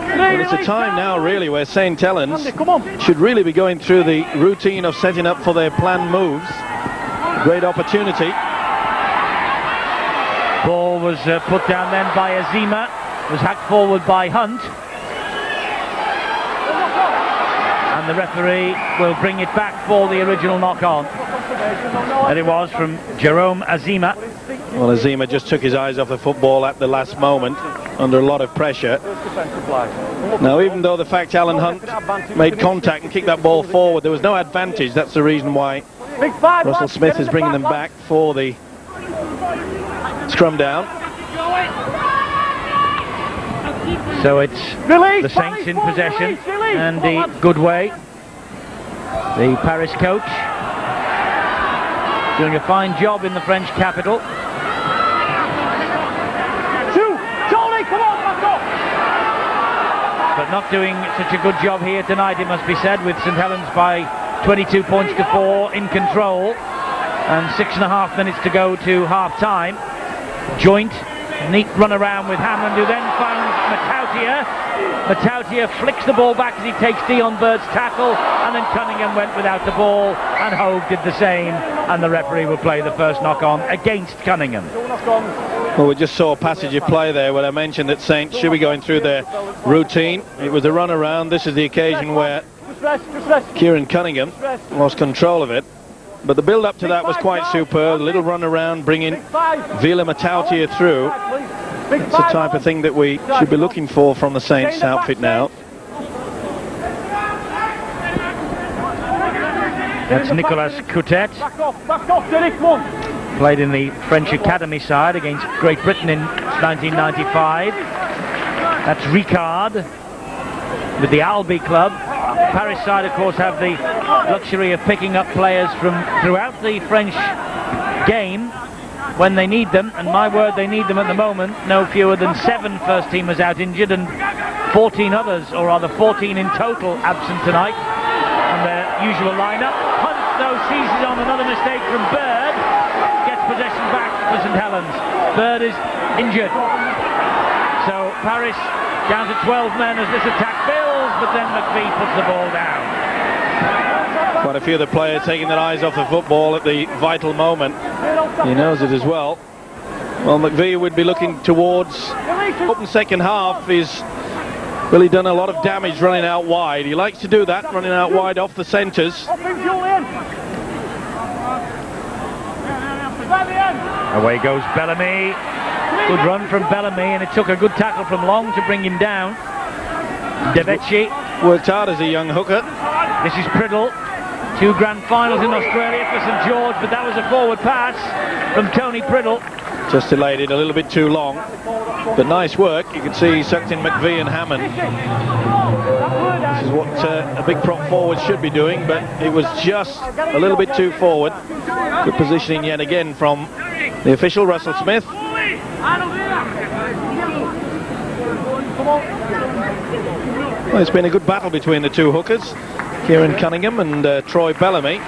But it's a time now really where St Helens should really be going through the routine of setting up for their planned moves. Great opportunity. Ball was put down then by Azima. Was hacked forward by Hunt. And the referee will bring it back for the original knock-on. And it was from Jerome Azima. Well, Azima just took his eyes off the football at the last moment, under a lot of pressure. Now, even though the fact Alan Hunt made contact and kicked that ball forward, there was no advantage. That's the reason why Russell Smith is bringing them back for the scrum down. So it's the Saints in possession, and the Goodway, the Paris coach, doing a fine job in the French capital. But not doing such a good job here tonight, it must be said, with St Helens by 22 points to 4 in control, and 6.5 minutes to go to half-time. Joint, neat run around with Hammond, who then found Matautia. Matautia flicks the ball back as he takes Dion Bird's tackle, and then Cunningham went without the ball, and Hogue did the same, and the referee will play the first knock-on against Cunningham. Well, we just saw a passage of play there where I mentioned that Saints should be going through their routine. It was a run around. This is the occasion where Kieran Cunningham lost control of it. But the build-up to that was quite superb. A little run around, bringing Vila Matautia through. It's the type of thing that we should be looking for from the Saints outfit now. That's Nicolas Coutet. Played in the French Academy side against Great Britain in 1995. That's Ricard with the Albi club. Paris side, of course, have the luxury of picking up players from throughout the French game when they need them, and my word, they need them at the moment. No fewer than 7 first-teamers out injured and 14 others, or rather 14 in total, absent tonight. And their usual lineup. Hunt, though, seizes on another mistake from Bird. Gets possession back for St Helens. Bird is injured. So Paris down to 12 men as this attack builds, but then McVie puts the ball down. Quite a few of the players taking their eyes off the football at the vital moment. He knows it as well. Well, McVie would be looking towards open second half. He's really done a lot of damage running out wide. He likes to do that, running out wide off the centres. Away goes Bellamy. Good run from Bellamy, and it took a good tackle from Long to bring him down. Devecchi worked hard as a young hooker. This is Priddle. 2 grand finals in Australia for St George, but that was a forward pass from Tony Priddle. Just delayed it a little bit too long, but nice work. You can see he sucked in McVie and Hammond. This is what a big prop forward should be doing, but it was just a little bit too forward. Good positioning yet again from the official, Russell Smith. Well, it's been a good battle between the two hookers, Kieran Cunningham and Troy Bellamy.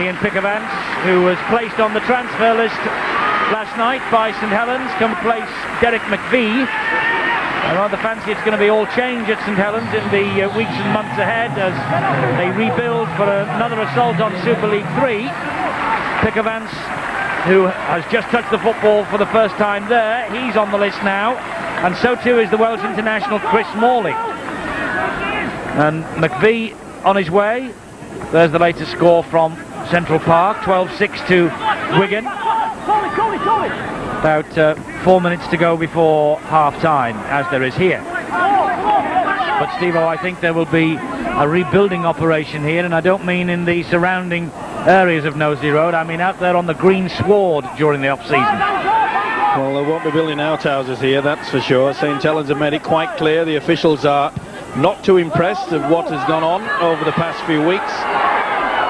Ian Pickavance, who was placed on the transfer list last night by St Helens, can replace Derek McVie. I rather fancy it's going to be all change at St Helens in the weeks and months ahead as they rebuild for another assault on Super League 3. Pickavance, who has just touched the football for the first time there, he's on the list now, and so too is the Welsh international Chris Morley. And McVie on his way. There's the latest score from Central Park, 12-6 to Wigan. About 4 minutes to go before half-time, as there is here. But Steve-O, I think there will be a rebuilding operation here, and I don't mean in the surrounding areas of Knowsley Road, I mean out there on the green sward during the off-season. Well, they won't be building outhouses here, that's for sure. St Helens have made it quite clear the officials are not too impressed of what has gone on over the past few weeks,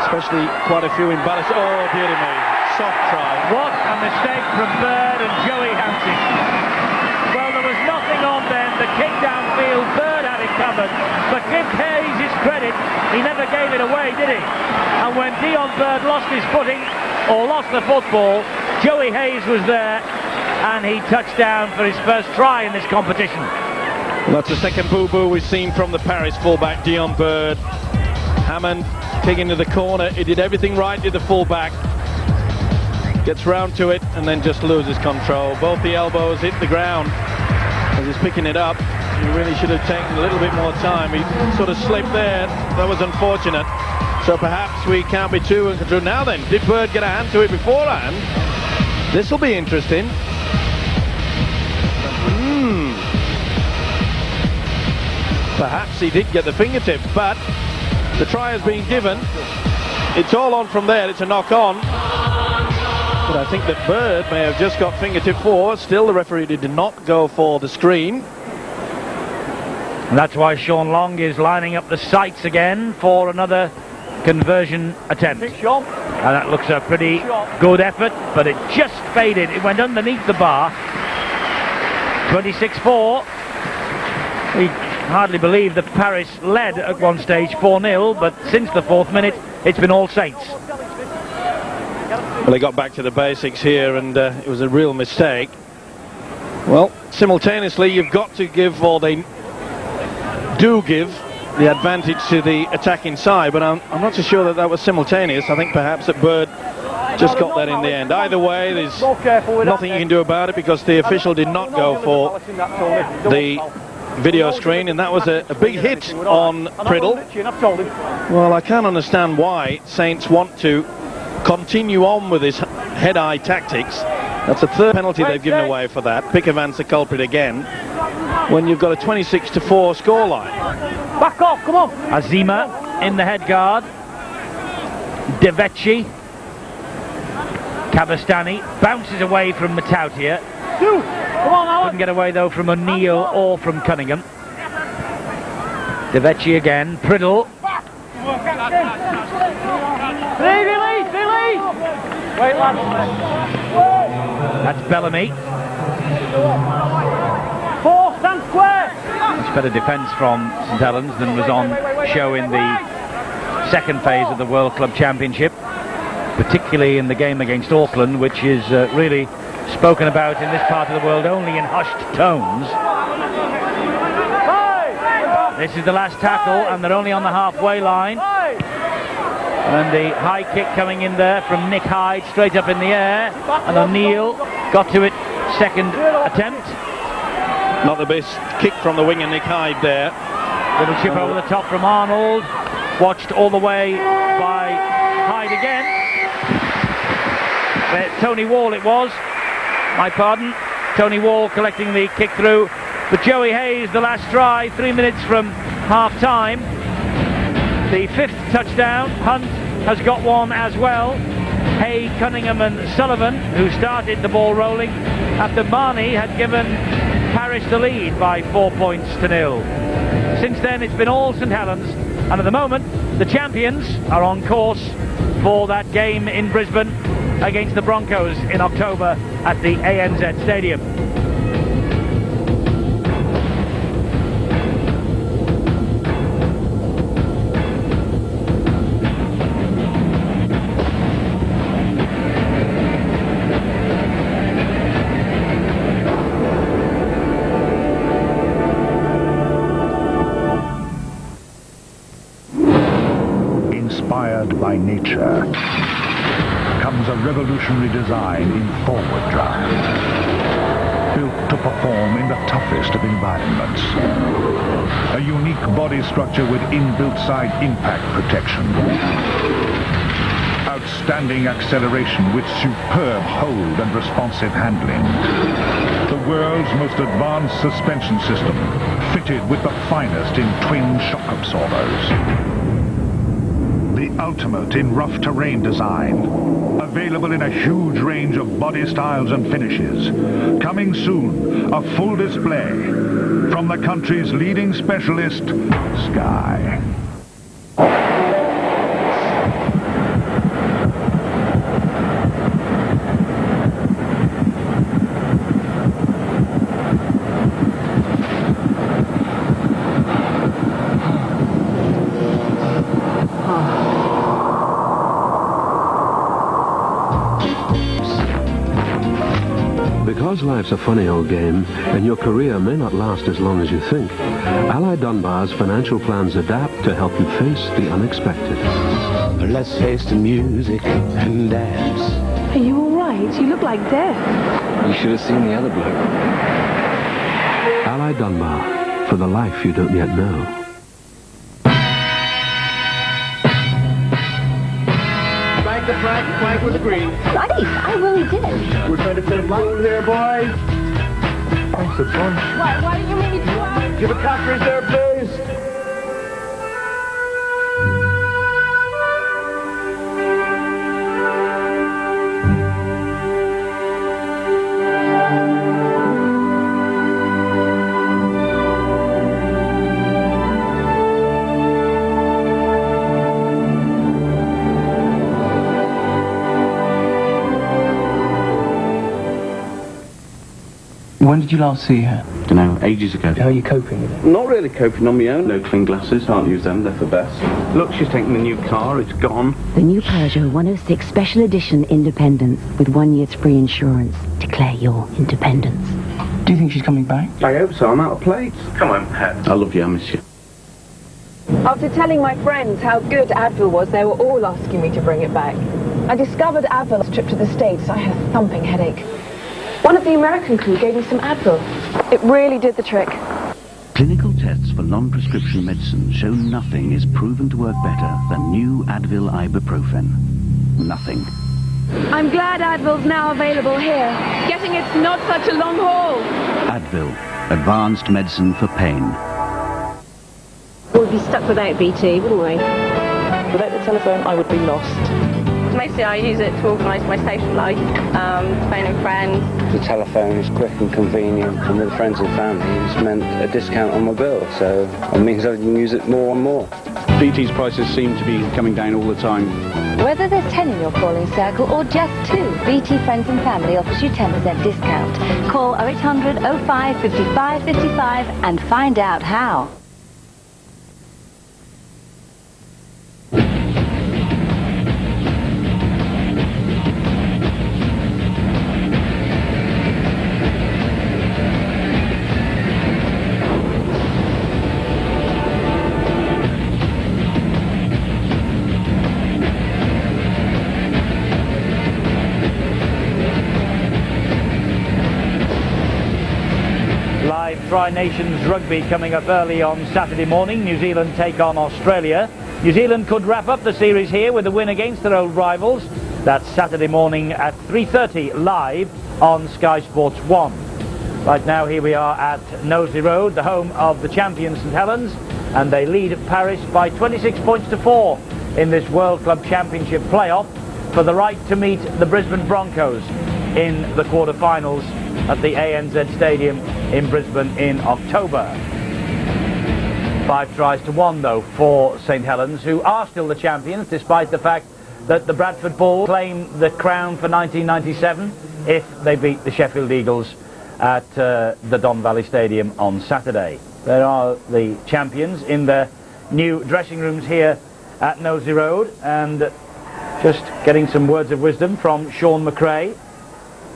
especially quite a few embellished. Oh, dear me, soft try. What a mistake from Bird and Joey Hampton. Well, there was nothing on then. The kick downfield, Bird had it covered. But give Hayes his credit, he never gave it away, did he? And when Dion Bird lost his footing, or lost the football, Joey Hayes was there, and he touched down for his first try in this competition. Well, that's the second boo-boo we've seen from the Paris fullback, Dion Bird. Hammond kicking to the corner. He did everything right, did the fullback. Gets round to it and then just loses control. Both the elbows hit the ground as he's picking it up. He really should have taken a little bit more time. He sort of slipped there. That was unfortunate. So perhaps we can't be too in control. Now then, did Bird get a hand to it beforehand? This will be interesting. Perhaps he did get the fingertip, but the try has been given. It's all on from there. It's a knock on. But I think that Bird may have just got fingertip 4. Still, the referee did not go for the screen. And that's why Sean Long is lining up the sights again for another conversion attempt. And that looks a pretty good effort, but it just faded. It went underneath the bar. 26-4. We hardly believe that Paris led at one stage 4-0, but since the 4th minute, it's been all Saints. Well, they got back to the basics here, and it was a real mistake. Well, simultaneously, you've got to give, or they do give, the advantage to the attacking side, but I'm not so sure that that was simultaneous. I think perhaps that Bird just got that in the end. Either way, there's nothing you can do about it because the official did not go for the video screen, and that was a big hit on Priddle. Well, I can't understand why Saints want to continue on with this head-eye tactics. That's a 3rd penalty they've given away for that. Pickavance the culprit again, when you've got a 26-4 scoreline. Back off, come on. Azima in the head guard. Devecchi. Cavastani bounces away from Matautia. Come on, Alan. Couldn't get away though from O'Neill or from Cunningham. Devecchi again. Priddle. Release. Wait, lads. That's Bellamy. 4, stand square. Much better defence from St Helens than was on show in the second phase of the World Club Championship. particularly in the game against Auckland, which is really spoken about in this part of the world only in hushed tones. This is the last tackle, and they're only on the halfway line. And the high kick coming in there from Nick Hyde, straight up in the air. And O'Neill got to it second attempt. Not the best kick from the winger, Nick Hyde there. Little chip over the top from Arnold. Watched all the way by Hyde again. Tony Wall it was. My pardon. Tony Wall collecting the kick through. But Joey Hayes, the last try, 3 minutes from half-time. The 5th touchdown. Hunt has got one as well. Hay, Cunningham and Sullivan, who started the ball rolling after Marnie had given Paris the lead by 4 points to 0. Since then, it's been all St Helens. And at the moment, the champions are on course for that game in Brisbane against the Broncos in October at the ANZ Stadium. Inspired by nature comes a revolutionary design in forward drive, built to perform in the toughest of environments. A unique body structure with inbuilt side impact protection. Outstanding acceleration with superb hold and responsive handling. The world's most advanced suspension system, fitted with the finest in twin shock absorbers. The ultimate in rough terrain design. Available in a huge range of body styles and finishes. Coming soon, a full display from the country's leading specialist, Sky. Because life's a funny old game, and your career may not last as long as you think, Ally Dunbar's financial plans adapt to help you face the unexpected. Let's face the music and dance. Are you all right? You look like death. You should have seen the other bloke. Ally Dunbar, for the life you don't yet know. Flag was green. Nice, I really did. We're trying to fit a balloon there, boys. Thanks a bunch. Why didn't you make me try? Give a cockers there, please. When did you last see her? Don't know, ages ago. How are you coping with it? Not really coping on my own. No clean glasses, can't use them, they're for best. Look, she's taking the new car, it's gone. The new Peugeot 106 Special Edition Independence with 1 year's free insurance. Declare your independence. Do you think she's coming back? I hope so, I'm out of plates. Come on, pet. I love you, I miss you. After telling my friends how good Advil was, they were all asking me to bring it back. I discovered Advil's trip to the States. I had a thumping headache. One of the American crew gave me some Advil. It really did the trick. Clinical tests for non-prescription medicine show nothing is proven to work better than new Advil ibuprofen. Nothing. I'm glad Advil's now available here. Getting it's not such a long haul. Advil, advanced medicine for pain. We'd be stuck without BT, wouldn't we? Without the telephone, I would be lost. Mostly I use it to organise my social life, phoning friends. The telephone is quick and convenient, and with friends and family, it's meant a discount on my bill, so it means I can use it more and more. BT's prices seem to be coming down all the time. Whether there's 10 in your calling circle or just 2, BT Friends and Family offers you 10% discount. Call 0800 05 55 55 and find out how. Tri-Nations Rugby coming up early on Saturday morning. New Zealand take on Australia. New Zealand could wrap up the series here with a win against their old rivals. That's Saturday morning at 3:30 live on Sky Sports 1. Right now here we are at Knowsley Road, the home of the champions St Helens, and they lead Paris by 26 points to 4 in this World Club Championship playoff for the right to meet the Brisbane Broncos in the quarter-finals at the ANZ Stadium in Brisbane in October. 5 tries to 1 though for St Helens, who are still the champions despite the fact that the Bradford Bulls claim the crown for 1997 if they beat the Sheffield Eagles at the Don Valley Stadium on Saturday. There are the champions in their new dressing rooms here at Knowsley Road, and just getting some words of wisdom from Sean McRae,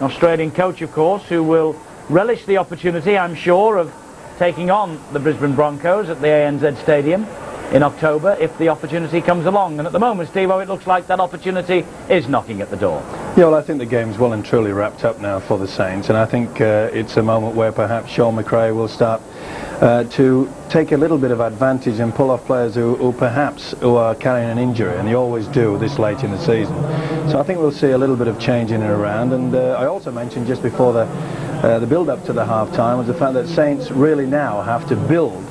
Australian coach of course, who will relish the opportunity, I'm sure, of taking on the Brisbane Broncos at the ANZ Stadium in October if the opportunity comes along. And at the moment, Steve-O, it looks like that opportunity is knocking at the door. Yeah, well, I think the game's well and truly wrapped up now for the Saints, and I think it's a moment where perhaps Sean McRae will start to take a little bit of advantage and pull off players who perhaps are carrying an injury, and they always do this late in the season. So I think we'll see a little bit of change in and around. And I also mentioned just before the build-up to the half-time was the fact that Saints really now have to build,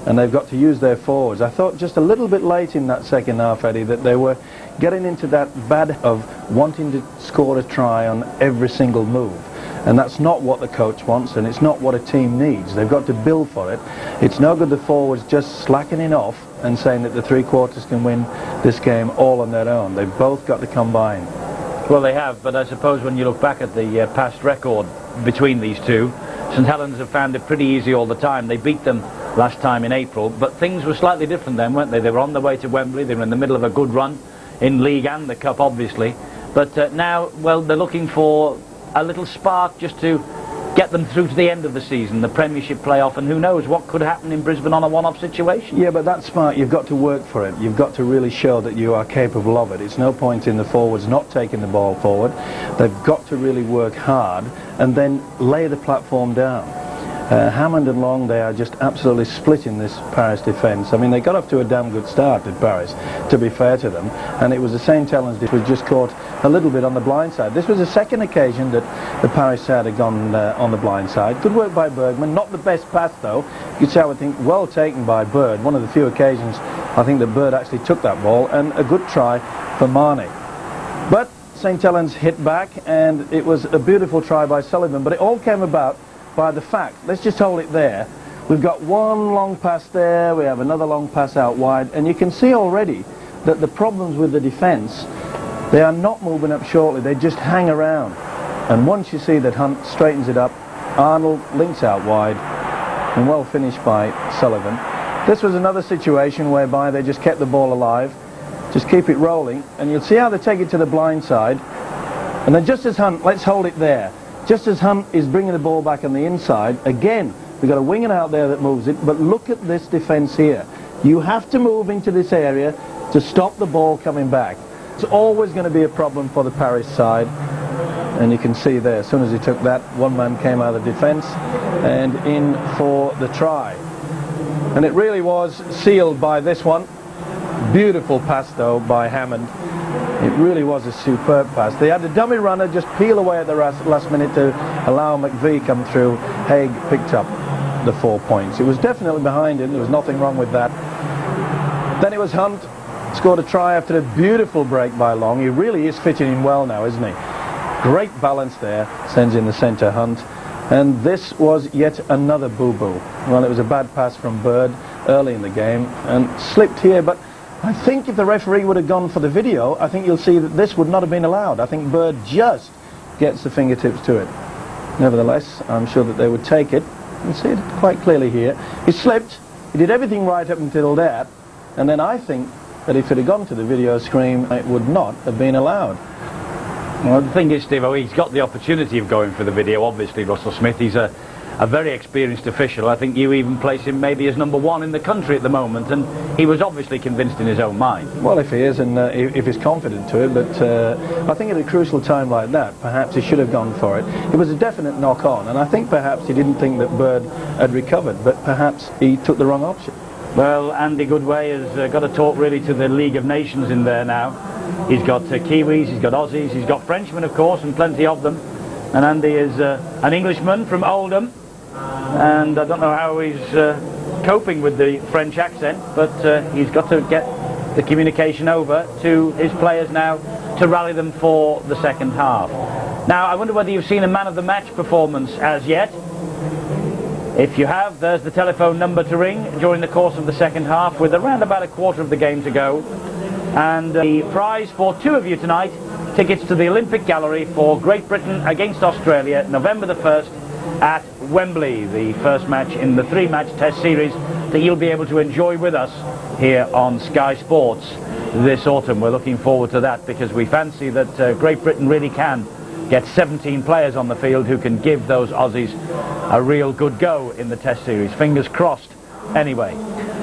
and they've got to use their forwards. I thought just a little bit late in that second half, Eddie, that they were getting into that bad of wanting to score a try on every single move. And that's not what the coach wants, and it's not what a team needs. They've got to build for it. It's no good the forwards just slackening off and saying that the three-quarters can win this game all on their own. They've both got to combine. Well, they have, but I suppose when you look back at the past record between these two, St Helens have found it pretty easy all the time. They beat them last time in April, but things were slightly different then, weren't they? They were on their way to Wembley. They were in the middle of a good run in League and the Cup, obviously. But now, well, they're looking for a little spark just to get them through to the end of the season, the Premiership playoff, and who knows what could happen in Brisbane on a one-off situation. Yeah, but that spark, you've got to work for it. You've got to really show that you are capable of it. It's no point in the forwards not taking the ball forward. They've got to really work hard and then lay the platform down. Hammond and Long, they are just absolutely splitting this Paris defence. I mean, they got off to a damn good start at Paris, to be fair to them, and it was the St Helens that was just caught a little bit on the blind side. This was the second occasion that the Paris side had gone on the blind side. Good work by Bergman, not the best pass though. You'd say, I would think, well taken by Bird. One of the few occasions I think that Bird actually took that ball, and a good try for Marnie. But St Helens hit back, and it was a beautiful try by Sullivan, but it all came about by the fact, let's just hold it there, we've got one long pass there, we have another long pass out wide, and you can see already that the problems with the defence, they are not moving up shortly, they just hang around. And once you see that Hunt straightens it up, Arnold links out wide, and well finished by Sullivan. This was another situation whereby they just kept the ball alive, just keep it rolling, and you'll see how they take it to the blind side, and then just as Hunt, let's hold it there, just as Hunt is bringing the ball back on the inside, again, we've got a winger out there that moves it, but look at this defence here. You have to move into this area to stop the ball coming back. It's always going to be a problem for the Paris side, and you can see there, as soon as he took that, one man came out of the defence and in for the try. And it really was sealed by this one. Beautiful pass, though, by Hammond. It really was a superb pass. They had a dummy runner just peel away at the last minute to allow McVie come through. Haig picked up the 4 points. It was definitely behind him. There was nothing wrong with that. Then it was Hunt. Scored a try after a beautiful break by Long. He really is fitting in well now, isn't he? Great balance there. Sends in the centre, Hunt. And this was yet another boo-boo. Well, it was a bad pass from Bird early in the game and slipped here, but I think if the referee would have gone for the video, I think you'll see that this would not have been allowed. I think Bird just gets the fingertips to it. Nevertheless, I'm sure that they would take it. You can see it quite clearly here. He slipped. He did everything right up until that. And then I think that if it had gone to the video screen, it would not have been allowed. Well, the thing is, Steve-O, he's got the opportunity of going for the video, obviously, Russell Smith. He's a a very experienced official. I think you even place him maybe as number one in the country at the moment, and he was obviously convinced in his own mind. Well, if he is, and if he's confident to it, but I think at a crucial time like that, perhaps he should have gone for it. It was a definite knock-on, and I think perhaps he didn't think that Bird had recovered, but perhaps he took the wrong option. Well, Andy Goodway has got to talk really to the League of Nations in there now. He's got Kiwis, he's got Aussies, he's got Frenchmen, of course, and plenty of them. And Andy is an Englishman from Oldham, and I don't know how he's coping with the French accent, but he's got to get the communication over to his players now to rally them for the second half. Now, I wonder whether you've seen a man of the match performance as yet. If you have, there's the telephone number to ring during the course of the second half, with around about a quarter of the game to go. And the prize for two of you tonight, tickets to the Olympic Gallery for Great Britain against Australia, November the 1st at Wembley, the first match in the three-match test series that you'll be able to enjoy with us here on Sky Sports this autumn. We're looking forward to that because we fancy that Great Britain really can get 17 players on the field who can give those Aussies a real good go in the test series. Fingers crossed anyway.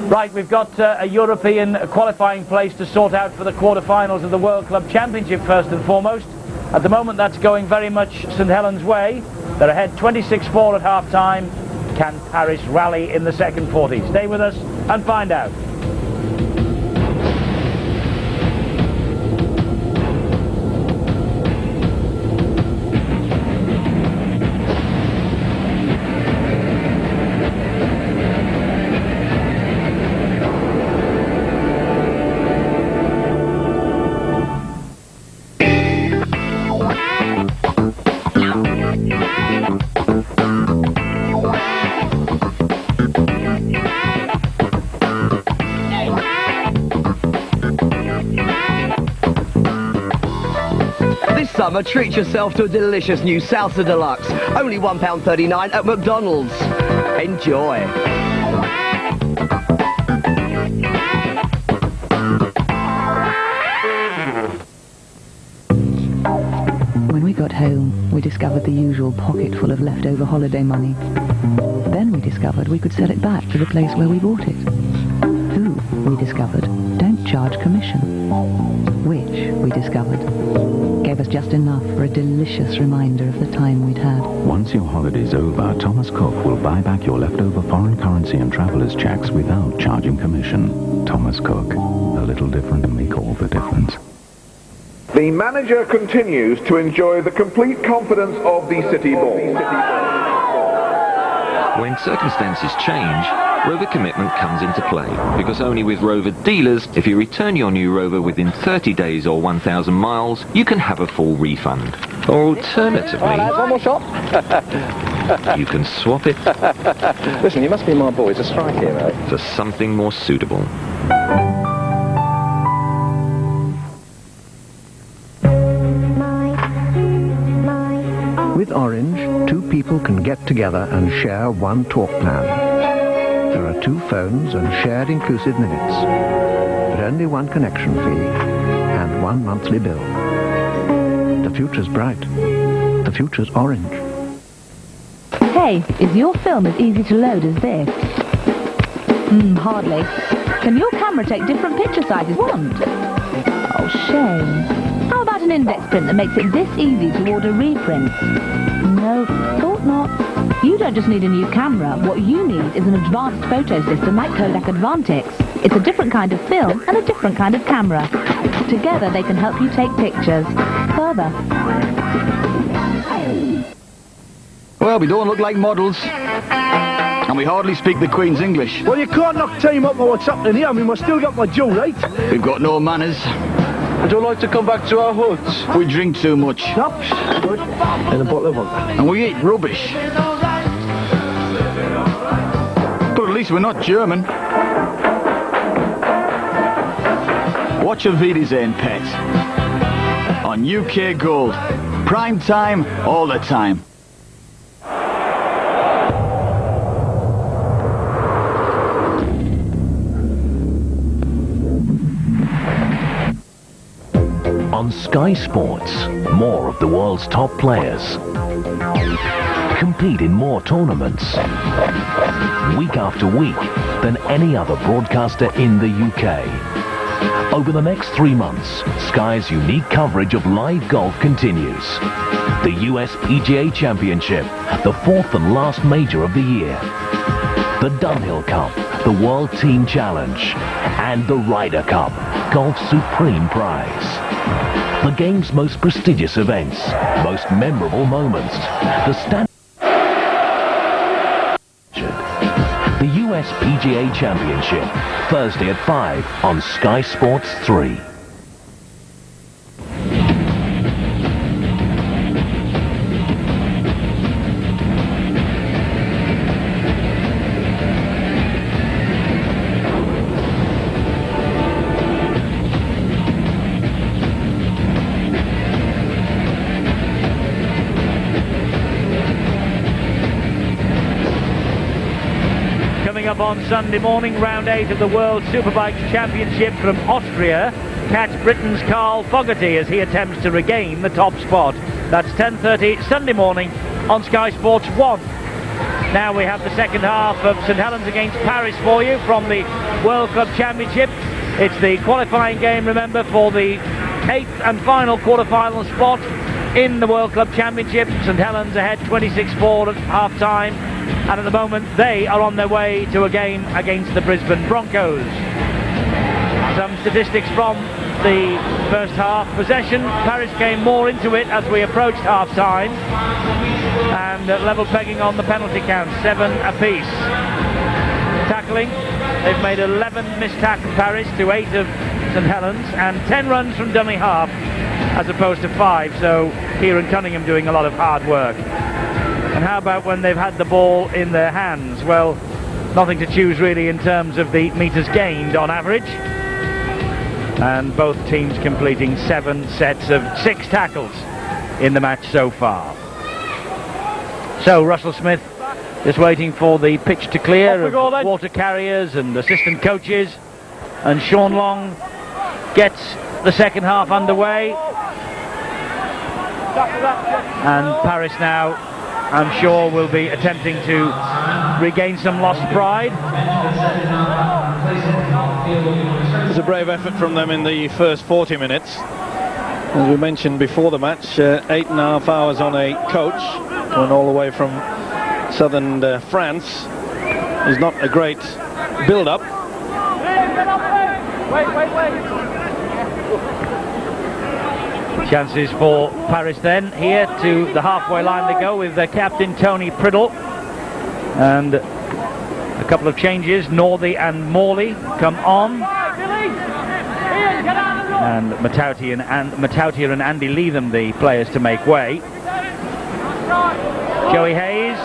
Right, we've got a European qualifying place to sort out for the quarter-finals of the World Club Championship first and foremost. At the moment that's going very much St Helens way. They're ahead 26-4 at half-time. Can Paris rally in the second 40? Stay with us and find out. Summer, treat yourself to a delicious new Salsa Deluxe. Only £1.39 at McDonald's. Enjoy. When we got home, we discovered the usual pocket full of leftover holiday money. Then we discovered we could sell it back to the place where we bought it. Who, we discovered, don't charge commission. Which, we discovered, gave us just enough for a delicious reminder of the time we'd had. Once your holiday's over, Thomas Cook will buy back your leftover foreign currency and traveller's checks without charging commission. Thomas Cook, a little different and make all the difference. The manager continues to enjoy the complete confidence of the City Ball. When circumstances change, Rover commitment comes into play, because only with Rover dealers, if you return your new Rover within 30 days or 1,000 miles, you can have a full refund. Or alternatively, one more shot. you can swap it Listen, you must be my boy, it's a strike hero. for something more suitable. With Orange, two people can get together and share one talk plan. There are two phones and shared inclusive minutes, but only one connection fee and one monthly bill. The future's bright. The future's Orange. Hey, is your film as easy to load as this? Hardly. Can your camera take different picture sizes? Want? Oh, shame. How about an index print that makes it this easy to order reprints? No, thought not. You don't just need a new camera. What you need is an advanced photo system like Kodak Advantix. It's a different kind of film and a different kind of camera. Together they can help you take pictures. Further. Well, we don't look like models. And we hardly speak the Queen's English. Well, you can't knock time up on what's happening here. I mean, we've still got my Joe, right? We've got no manners. Would you like to come back to our huts? We drink too much. Schnapps? Good. And a bottle of vodka. And we eat rubbish. But at least we're not German. Watch a Wiedersehen, pet. On UK Gold. Prime time, all the time. On Sky Sports, more of the world's top players. compete in more tournaments, week after week, than any other broadcaster in the UK. Over the next 3 months, Sky's unique coverage of live golf continues. The US PGA Championship, the fourth and last major of the year. The Dunhill Cup, the World Team Challenge, and the Ryder Cup, golf's supreme prize. The game's most prestigious events, most memorable moments, the US PGA Championship, Thursday at 5 on Sky Sports 3. Up on Sunday morning, round 8 of the World Superbike Championship from Austria. Catch Britain's Carl Fogarty as he attempts to regain the top spot. That's 10:30 Sunday morning on Sky Sports 1. Now we have the second half of St Helens against Paris for you from the World Club Championship. It's the qualifying game, remember, for the 8th and final quarter-final spot in the World Club Championship. St Helens ahead 26-4 at half-time. And at the moment, they are on their way to a game against the Brisbane Broncos. Some statistics from the first half possession. Paris came more into it as we approached half-time. And level pegging on the penalty count, 7 apiece. Tackling, they've made 11 missed tackles, Paris, to 8 of St Helens, and 10 runs from dummy half, as opposed to 5. So Kieran Cunningham doing a lot of hard work. And how about when they've had the ball in their hands? Well, nothing to choose really in terms of the metres gained on average. And both teams completing 7 sets of 6 tackles in the match so far. So Russell Smith just waiting for the pitch to clear of water carriers and assistant coaches. And Sean Long gets the second half underway. And Paris now, I'm sure, will be attempting to regain some lost pride. It was a brave effort from them in the first 40 minutes. As we mentioned before the match, 8.5 hours on a coach, going all the way from southern France, is not a great build-up. Wait. Chances for Paris then, here to the halfway line they go with their captain Tony Priddle. And a couple of changes, Northey and Morley come on. And Matautier and Andy Leatham, the players to make way. Joey Hayes.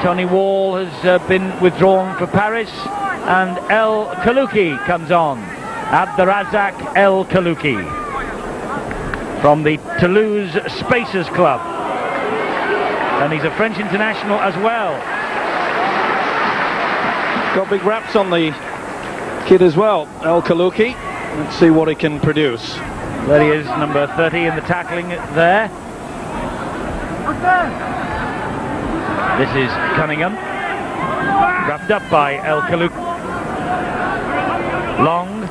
Tony Wall has been withdrawn for Paris. And El Kalouki comes on. Abderrazak El Kalouki from the Toulouse Spacers Club. And he's a French international as well. Got big raps on the kid as well, El Kalouki. Let's see what he can produce. There he is, number 30 in the tackling there. This is Cunningham. Wrapped up by El Kalouki. Long.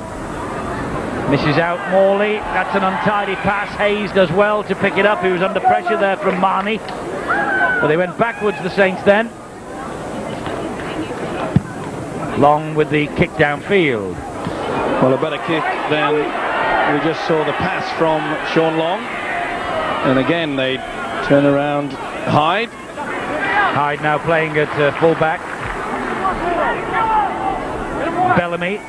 Misses out Morley. That's an untidy pass. Hayes does well to pick it up. He was under pressure there from Marnie. But they went backwards, the Saints, then. Long with the kick downfield. Well, a better kick than we just saw the pass from Sean Long. And again, they turn around Hyde. Hyde now playing at full-back. Bellamy.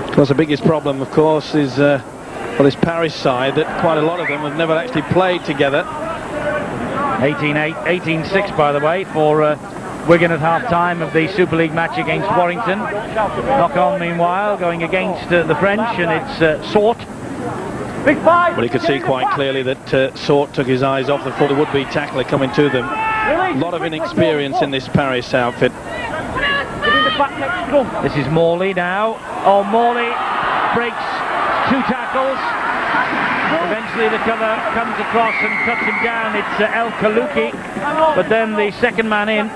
Of course, the biggest problem, of course, is for this Paris side that quite a lot of them have never actually played together. 18-8, 18-6, by the way, for Wigan at half-time of the Super League match against Warrington. Knock on, meanwhile, going against the French, and it's Sort. Well, you could see quite clearly that Sort took his eyes off the full would-be tackler coming to them. A lot of inexperience in this Paris outfit. This is Morley now. Oh, Morley breaks 2 tackles. Eventually the cover comes across and cuts him down. It's El Kaluki, but then the second man in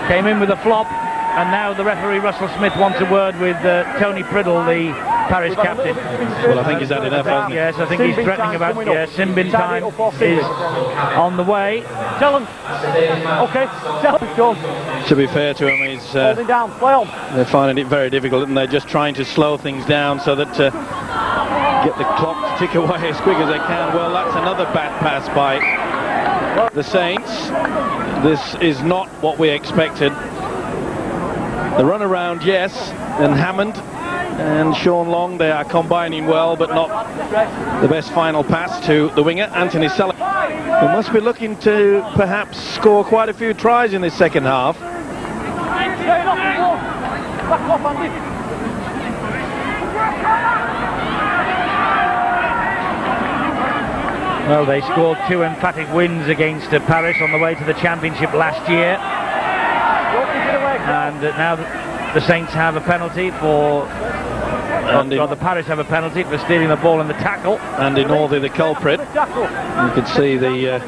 came in with a flop, and now the referee Russell Smith wants a word with Tony Priddle, the Paris captain. Well, I think he's had enough, hasn't he? Yes, I think he's threatening about Simbin time is on the way. Tell him. Okay, tell him, go. To be fair to him, he's Holding down, play on. they're finding it very difficult, and they're just trying to slow things down so that get the clock to tick away as quick as they can. Well, that's another bad pass by the Saints. This is not what we expected. The run around, yes, and Hammond and Sean Long, they are combining well, but not the best final pass to the winger, Anthony Sullivan. They must be looking to perhaps score quite a few tries in this second half. Well, they scored 2 emphatic wins against Paris on the way to the championship last year, and now the Saints have a penalty for, or the Paris have a penalty for stealing the ball in the tackle. Andy Northey, the culprit. You can see the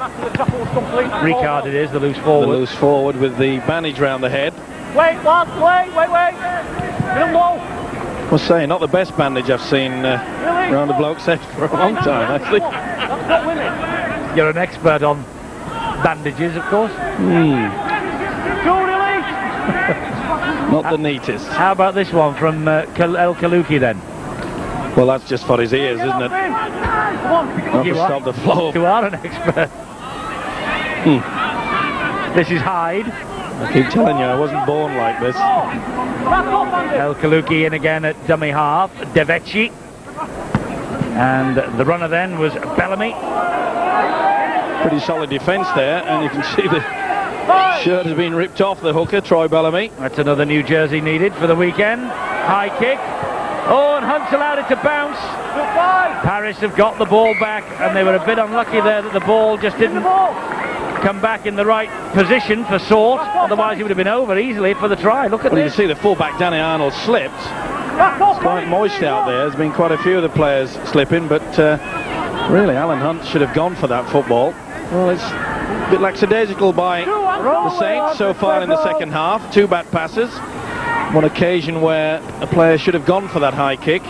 Ricard, it is, the loose forward. The loose forward with the bandage round the head. Wait, lad, wait. Get him low. I must say, not the best bandage I've seen round a bloke's head for a long time, actually. You're an expert on bandages, of course. Not the neatest. How about this one from El Kaluki then? Well, that's just for his ears, isn't it? Not to stop the flow. You are an expert. This is Hyde. I keep telling you, I wasn't born like this. El Kaluki in again at dummy half. Devecchi. And the runner then was Bellamy. Pretty solid defence there, and you can see the shirt has been ripped off the hooker, Troy Bellamy. That's another new jersey needed for the weekend. High kick. Oh, and Hunt's allowed it to bounce. Paris have got the ball back, and they were a bit unlucky there that the ball just didn't come back in the right position for Sort. Otherwise, he would have been over easily for the try. Look at this. You this. can see the fullback, Danny Arnold, slipped. It's quite moist out there. There's been quite a few of the players slipping, but really, Alan Hunt should have gone for that football. Well, it's a bit lackadaisical by the Saints so far in the second half. 2 bad passes. One occasion where a player should have gone for that high kick.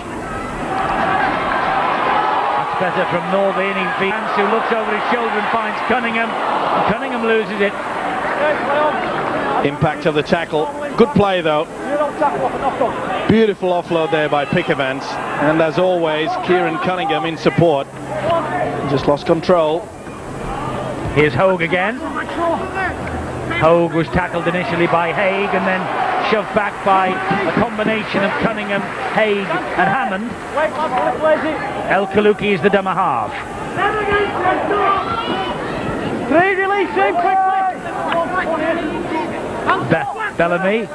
That's better from Northey, and he who looks over his shoulder and finds Cunningham. And Cunningham loses it. Impact of the tackle. Good play though. Beautiful offload there by Pickavance, and as always, Kieran Cunningham in support. Just lost control. Here's Hogue again. Hogue was tackled initially by Haig and then shoved back by a combination of Cunningham, Haig and Hammond. El Kaluki is the dummer half. Bellamy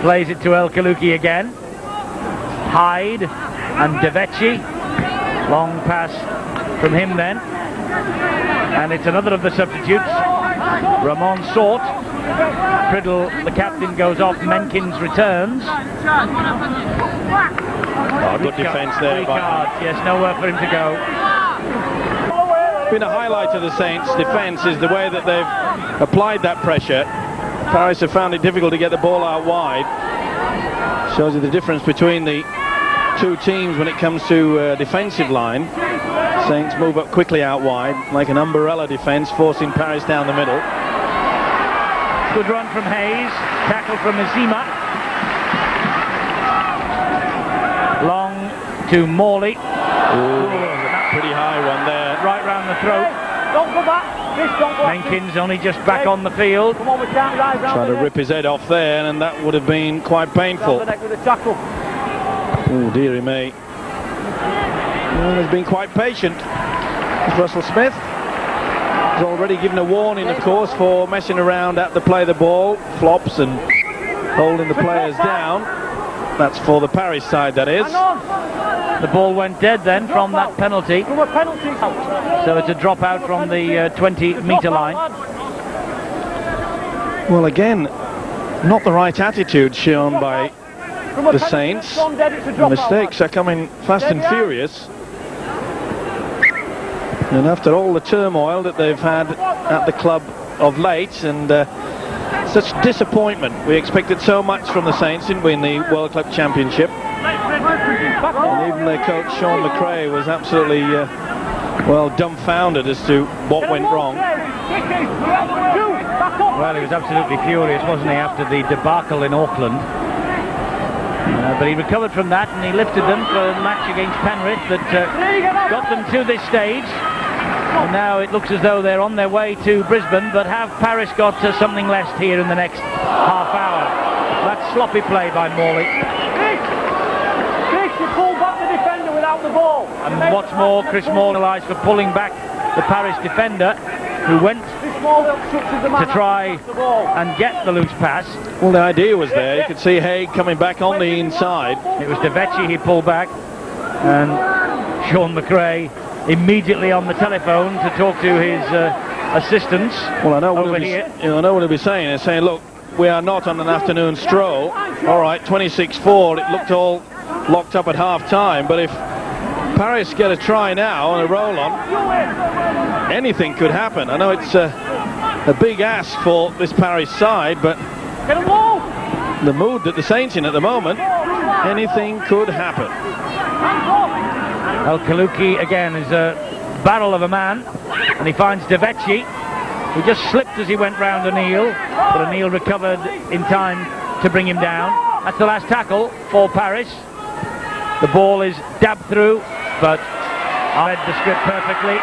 plays it to El Kaluki again. Hyde and Devecchi. Long pass from him then. And it's another of the substitutes. Ramon Sort. Priddle, the captain, goes off. Menkins returns. Oh, good defence there. Yes, nowhere for him to go. Been a highlight of the Saints' defence is the way that they've applied that pressure. Paris have found it difficult to get the ball out wide. Shows you the difference between the two teams when it comes to defensive line. Saints move up quickly out wide, like an umbrella defence, forcing Paris down the middle. Good run from Hayes, tackle from Azima. Long to Morley. Pretty high one there. Right round the throat. Don't go back. Menkins only just back on the field. Come on, we can't dive round. Tried to rip his head off there, and that would have been quite painful. Oh, dearie me. Well, he's been quite patient. Russell Smith has already given a warning, of course, for messing around at the play the ball, flops and holding the players down. That's for the Paris side, that is. The ball went dead then from that penalty. So it's a drop out from the 20-metre line. Well, again, not the right attitude shown by the Saints. The mistakes are coming fast and furious. And after all the turmoil that they've had at the club of late, and such disappointment, we expected so much from the Saints, didn't we, in the World Club Championship? And even their coach Sean McRae was absolutely well, dumbfounded as to what went wrong. Well, he was absolutely furious, wasn't he, after the debacle in Auckland. But he recovered from that, and he lifted them for the match against Penrith that got them to this stage. And now it looks as though they're on their way to Brisbane, but have Paris got something left here in the next half hour? That's sloppy play by Morley. Chris, you pulled back the defender without the ball. And what's more, Chris Morley lies for pulling back the Paris defender, who went to try and get the loose pass. Well, the idea was there. You could see Haig coming back on the inside. It was De Vecchi he pulled back, and Sean McRae immediately on the telephone to talk to his assistants. Well, I know what over here. I know what he'll be saying. He's saying, look, we are not on an afternoon stroll. All right, 26-4. It looked all locked up at half-time, but if Paris get a try now and a roll on, anything could happen. I know it's a big ask for this Paris side, but the mood that the Saints in at the moment, anything could happen. El Kaluki again is a barrel of a man, and he finds De Vecchi, who just slipped as he went round O'Neill, but O'Neill recovered in time to bring him down. That's the last tackle for Paris. The ball is dabbed through, but I read the script perfectly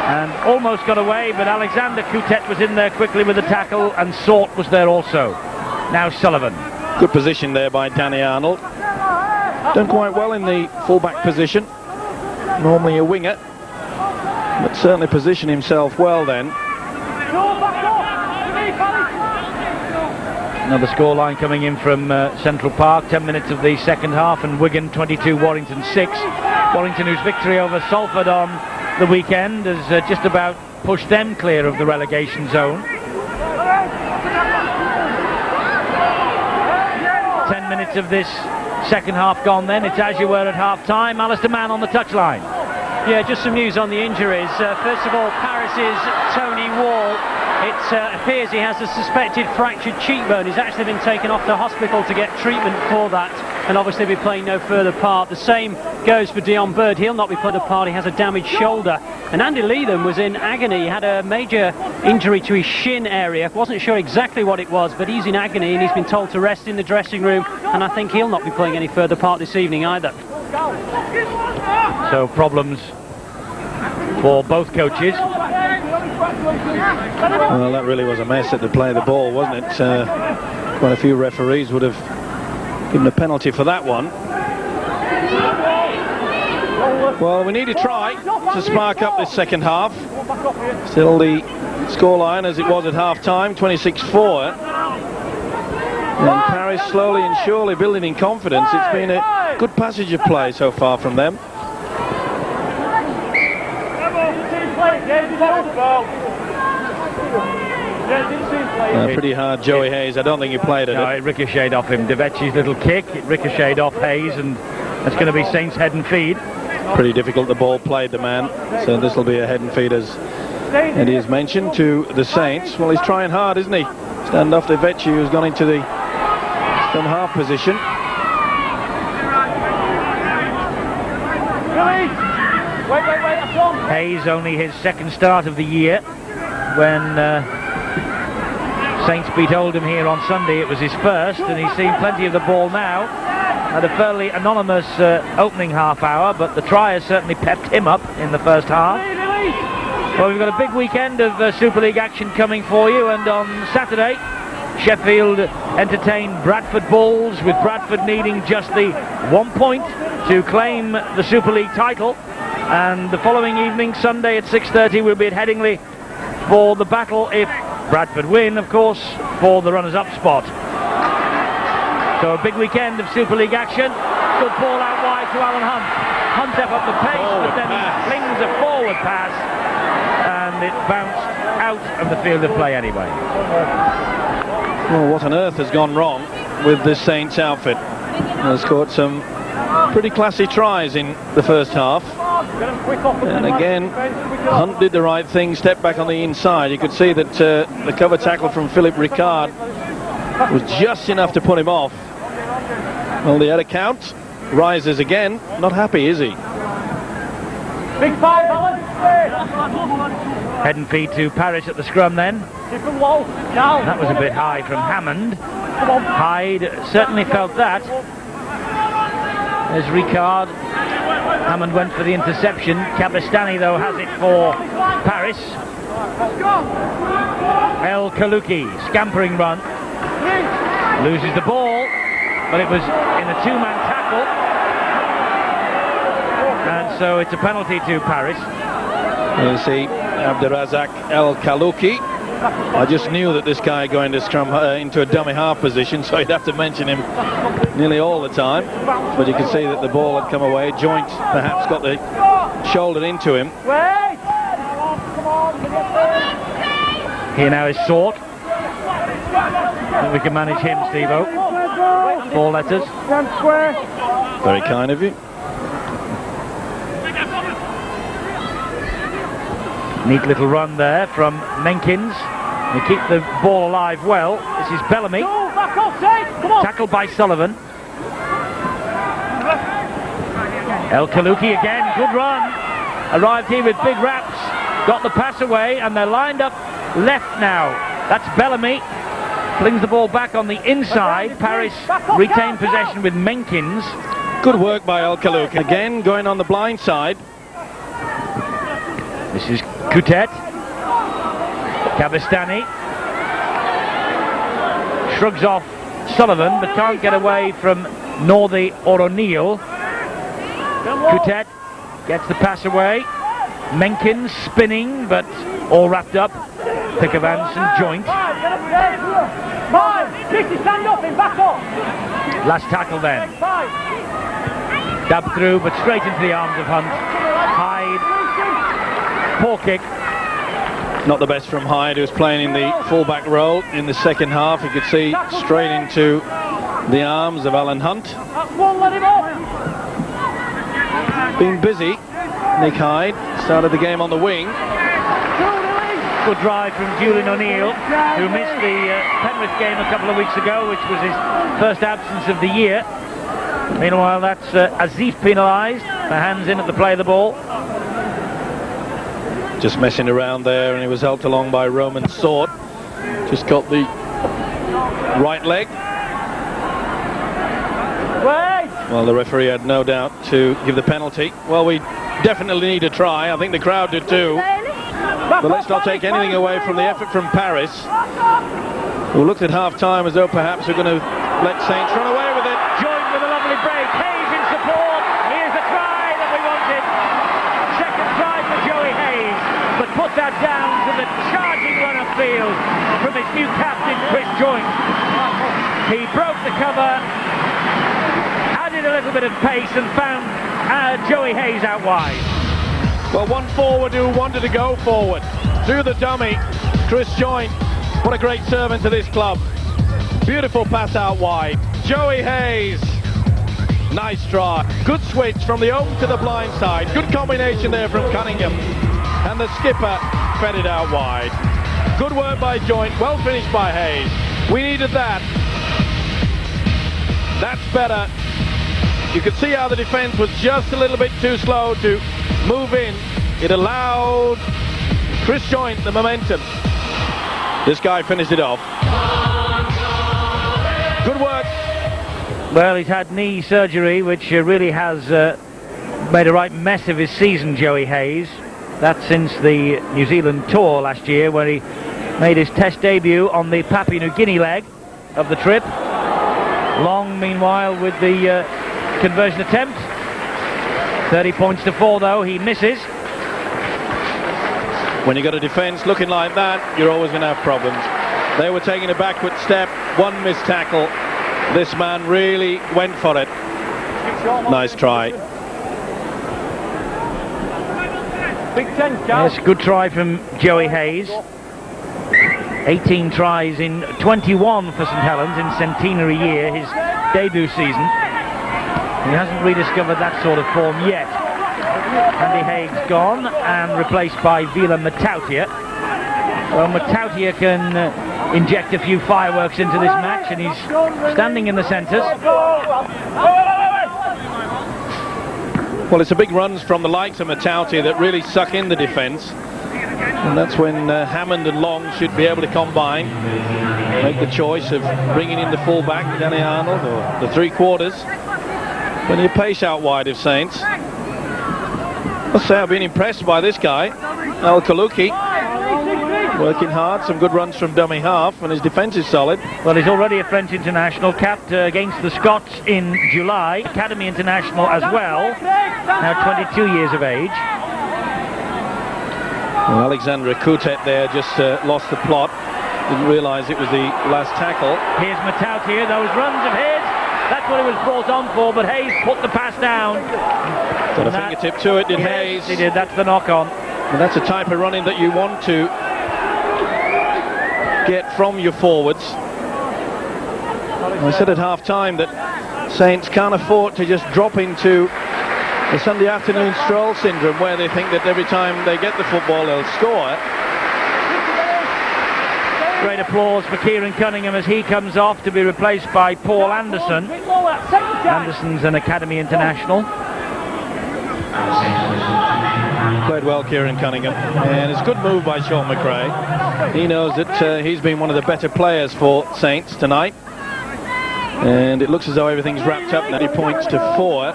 and almost got away, but Alexander Coutet was in there quickly with the tackle, and Sort was there also. Now Sullivan. Good position there by Danny Arnold. Done quite well in the fullback position. Normally a winger, but certainly positioned himself well then. Another scoreline coming in from Central Park. 10 minutes of the second half, and Wigan 22, Warrington 6. Warrington, whose victory over Salford on the weekend has just about pushed them clear of the relegation zone. 10 minutes of this second half gone then. It's as you were at half-time. Alistair Mann on the touchline. Yeah, just some news on the injuries. First of all, Paris's Tony Wall. It appears he has a suspected fractured cheekbone. He's actually been taken off to hospital to get treatment for that, and obviously be playing no further part. The same goes for Dion Bird. He'll not be playing a part. He has a damaged shoulder. And Andy Leatham was in agony. He had a major injury to his shin area. Wasn't sure exactly what it was, but he's in agony, and he's been told to rest in the dressing room, and I think he'll not be playing any further part this evening either. So problems for both coaches. Well, that really was a mess at the play of the ball, wasn't it? Quite a few referees would have given a penalty for that one. Well, we need a try to spark up this second half. Still the scoreline as it was at half-time, 26-4. And Paris slowly and surely building in confidence. It's been a good passage of play so far from them. Pretty hard, Joey Hayes. I don't think he played it. No, it ricocheted off him. De Vecchi's little kick, it ricocheted off Hayes, and that's going to be Saints' head and feed. Pretty difficult, the ball played the man, so this will be a head and feed, as Eddie has mentioned, to the Saints. Well, he's trying hard, isn't he? Stand off De Vecchi, who's gone into the scrum half position. Hayes only his second start of the year. When Saints beat Oldham here on Sunday, it was his first, and he's seen plenty of the ball now. Had a fairly anonymous opening half hour, but the try has certainly pepped him up in the first half. Well, we've got a big weekend of Super League action coming for you, and on Saturday Sheffield entertain Bradford Bulls, with Bradford needing just the 1 point to claim the Super League title. And the following evening, Sunday at 6:30, we'll be at Headingley for the battle, if Bradford win, of course, for the runners-up spot. So a big weekend of Super League action. Good ball out wide to Alan Hunt. Hunt up the pace, but then he flings a forward pass, and it bounced out of the field of play anyway. Well, what on earth has gone wrong with this Saints outfit? has scored some pretty classy tries in the first half. And again, Hunt did the right thing, stepped back on the inside. You could see that the cover tackle from Philip Ricard was just enough to put him off. Well, the other count rises again. Not happy, is he? Big five, Alan. Head and feed to Parrish at the scrum then. Keep him low. Now. That was a bit high from Hammond. Hyde certainly felt that. There's Ricard. Hammond went for the interception. Cabestany, though, has it for Paris. El Kaluki, scampering run. Loses the ball, but it was in a two-man tackle. And so it's a penalty to Paris. You see Abdurazak El Kaluki. I just knew that this guy going to scrum into a dummy half position, so you'd have to mention him nearly all the time. But you can see that the ball had come away. Joint perhaps got the shoulder into him. Here now is Sort. Think we can manage him, Steve-O. 4 letters. Very kind of you. Neat little run there from Menkins. They keep the ball alive well. This is Bellamy. Tackled by Sullivan. El Kaluki again, good run. Arrived here with big raps. Got the pass away and they're lined up left now. That's Bellamy. Flings the ball back on the inside. Paris retained possession with Menkins. Good work by El Kaluki. Again going on the blind side. This is Coutet. Cabestany shrugs off Sullivan but can't get away from Northey or O'Neill. Coutet gets the pass away. Menkins spinning but all wrapped up. Pick of Anson, Joint. Last tackle then. Dab through but straight into the arms of Hunt. Hyde. Poor kick. Not the best from Hyde, who was playing in the fullback role in the second half. You could see straight into the arms of Alan Hunt. Been busy. Nick Hyde started the game on the wing. Good drive from Julian O'Neill, who missed the Penrith game a couple of weeks ago, which was his first absence of the year. Meanwhile, that's Azif penalised for hands in at the play of the ball. Just messing around there, and he was helped along by Roman Sort. Just got the right leg. Well, the referee had no doubt to give the penalty. Well, we definitely need a try. I think the crowd did too. But let's not take anything away from the effort from Paris, who looked at half-time as though perhaps we're going to let Saints run away with it. Joined with a lovely break. Hayes in support. Here's the try that we wanted. Second try for Joey Hayes, but put that down to the charging run of field from his new captain, Chris Joint. He broke the cover, added a little bit of pace and found Joey Hayes out wide. Well, one forward who wanted to go forward. Through the dummy, Chris Joint. What a great servant to this club. Beautiful pass out wide. Joey Hayes. Nice try. Good switch from the open to the blind side. Good combination there from Cunningham. And the skipper fed it out wide. Good work by Joint. Well finished by Hayes. We needed that. That's better. You could see how the defence was just a little bit too slow to move in. It allowed Chris Joint the momentum. This guy finished it off. Good work. Well, he's had knee surgery, which really has made a right mess of his season, Joey Hayes. That's since the New Zealand tour last year, where he made his test debut on the Papua New Guinea leg of the trip. Long, meanwhile, with the conversion attempt. 30 points to 4, though. He misses. When you got a defence looking like that, you're always going to have problems. They were taking a backward step. One missed tackle. This man really went for it. Nice try. Yes, good try from Joey Hayes. 18 tries in 21 for St Helens in centenary year, his debut season. He hasn't rediscovered that sort of form yet. Andy Haig's gone and replaced by Vila Matautia. Well, Matautia can inject a few fireworks into this match, and he's standing in the centres. Well, it's a big runs from the likes of Matautia that really suck in the defence. And that's when Hammond and Long should be able to combine, make the choice of bringing in the full-back, Danny Arnold, or the three-quarters. Plenty of pace out wide of Saints. Must say I've been impressed by this guy, Al Kaluki. Working hard, some good runs from dummy half, and his defence is solid. Well, he's already a French international, capped against the Scots in July. Academy international as well, now 22 years of age. Well, Alexandra Coutet there just lost the plot. Didn't realise it was the last tackle. Here's Matautia, those runs of his. That's what he was brought on for, but Hayes put the pass down. Got a fingertip to it, did Hayes. He did, that's the knock-on. And that's a type of running that you want to get from your forwards. I said at half-time that Saints can't afford to just drop into the Sunday afternoon stroll syndrome where they think that every time they get the football they'll score. Great applause for Kieran Cunningham as he comes off to be replaced by Paul Anderson. Anderson's an Academy international. Played well, Kieran Cunningham, and it's a good move by Sean McRae. He knows that he's been one of the better players for Saints tonight, and it looks as though everything's wrapped up now. He points to 4.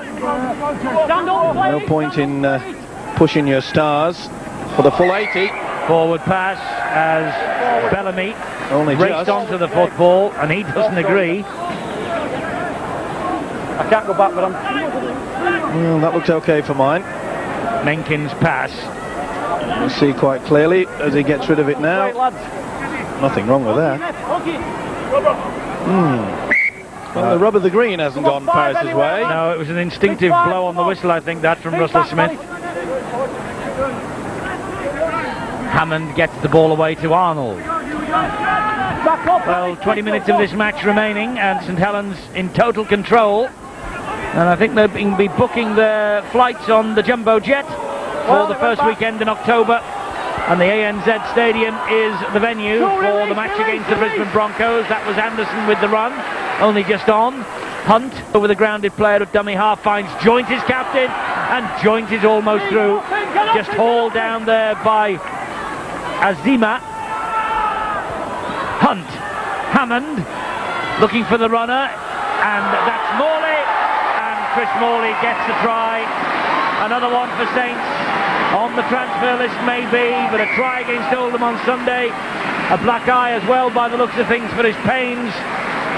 No point in pushing your stars for the full 80. Forward pass as Bellamy only raced onto the football, and he doesn't agree. I can't go back, but well, that looked okay for mine. Menkins' pass. You see quite clearly as he gets rid of it now. Nothing wrong with that. Well, the rub of the green hasn't gone Paris's way. No, it was an instinctive blow on the whistle, I think, that from Russell Smith. Hammond gets the ball away to Arnold. Well, 20 minutes of this match remaining, and St Helens in total control. And I think they'll be booking their flights on the Jumbo Jet for the first weekend in October. And the ANZ Stadium is the venue for the match against the Brisbane Broncos. That was Anderson with the run, only just on. Hunt, over the grounded player at dummy half, finds Joint his captain, and Joint is almost through. Just hauled down there by Azima. Hunt, Hammond, looking for the runner, and that's Morley, and Chris Morley gets the try. Another one for Saints on the transfer list maybe, but a try against Oldham on Sunday. A black eye as well by the looks of things for his pains,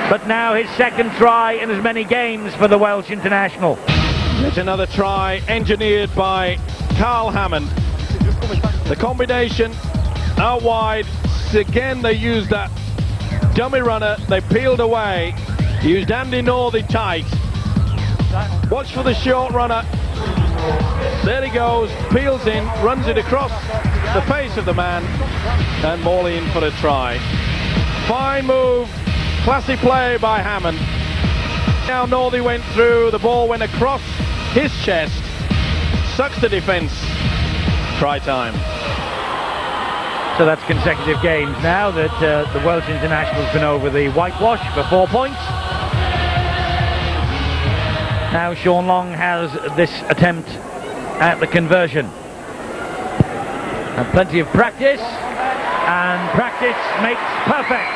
but now his second try in as many games for the Welsh international. It's another try engineered by Carl Hammond. The combination out wide, again they used that dummy runner, they peeled away, used Andy Northey tight. Watch for the short runner. There he goes, peels in, runs it across the face of the man, and Morley in for a try. Fine move, classy play by Hammond. Now Northey went through, the ball went across his chest, sucks the defence. Try time. So that's consecutive games now that the Welsh international's been over the whitewash for 4 points. Now Sean Long has this attempt at the conversion. And plenty of practice, and practice makes perfect.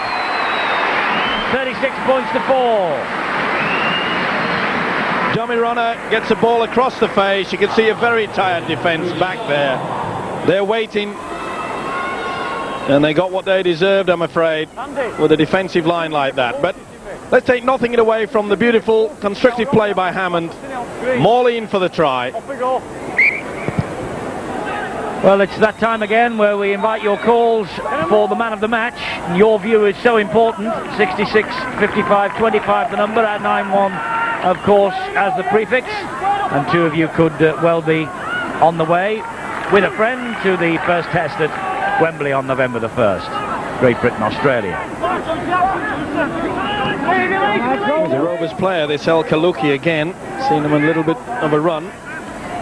36 points to 4. Dummy runner gets the ball across the face. You can see a very tired defence back there. They're waiting, and they got what they deserved, I'm afraid, with a defensive line like that. But let's take nothing away from the beautiful constructive play by Hammond. Morley in for the try. Well, it's that time again where we invite your calls for the man of the match. Your view is so important. 66 55 25 the number, at 91 of course as the prefix, and two of you could well be on the way with a friend to the first test at Wembley on November the 1st. Great Britain, Australia. He's a Rovers player, this El Kalouki again. Seen him a little bit of a run.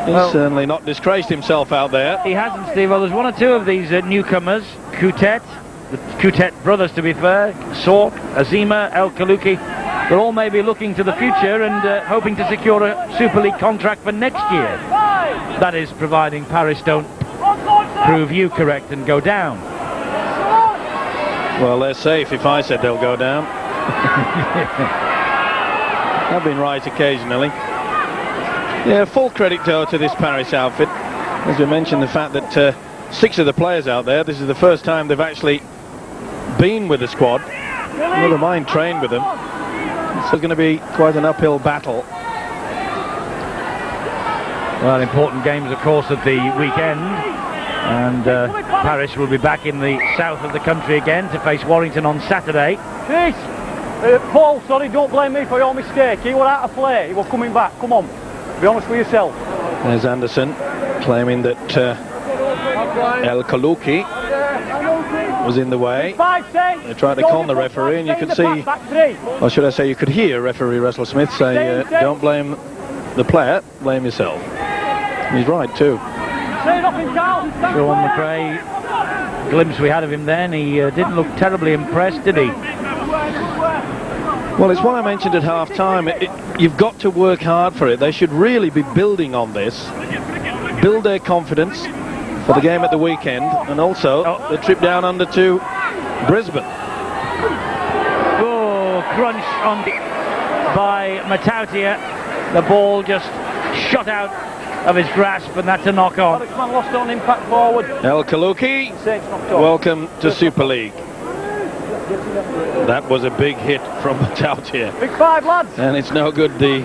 He's certainly not disgraced himself out there. He hasn't, Steve. Well, there's one or two of these newcomers. Coutet, the Coutet brothers to be fair, Sork, Azima, El Kalouki. They're all maybe looking to the future and hoping to secure a Super League contract for next year. That is, providing Paris don't prove you correct and go down. Well, they're safe if I said they'll go down. I've been right occasionally. Yeah, full credit though to this Paris outfit. As we mentioned, the fact that 6 of the players out there, this is the first time they've actually been with the squad. Never mind trained with them. This is going to be quite an uphill battle. Well, important games, of course, at the weekend. And Paris will be back in the south of the country again to face Warrington on Saturday. Chase! Paul, sorry, don't blame me for your mistake. He was out of play. He was coming back. Come on. Be honest with yourself. There's Anderson claiming that El Kalouki was in the way. They tried to con the referee, and you could see, or should I say, you could hear referee Russell Smith say, don't blame the player, blame yourself. He's right too. Sean McRae, glimpse we had of him then, he didn't look terribly impressed, did he? Well, it's what I mentioned at half-time. You've got to work hard for it. They should really be building on this, build their confidence for the game at the weekend, and also the trip down under to Brisbane. Oh, crunch on by Matautia. The ball just shot out of his grasp, and that's a knock-on. Lost on impact forward. El Kalouki, welcome to Super League. That was a big hit from Matautia. Big 5, lads. And it's no good. The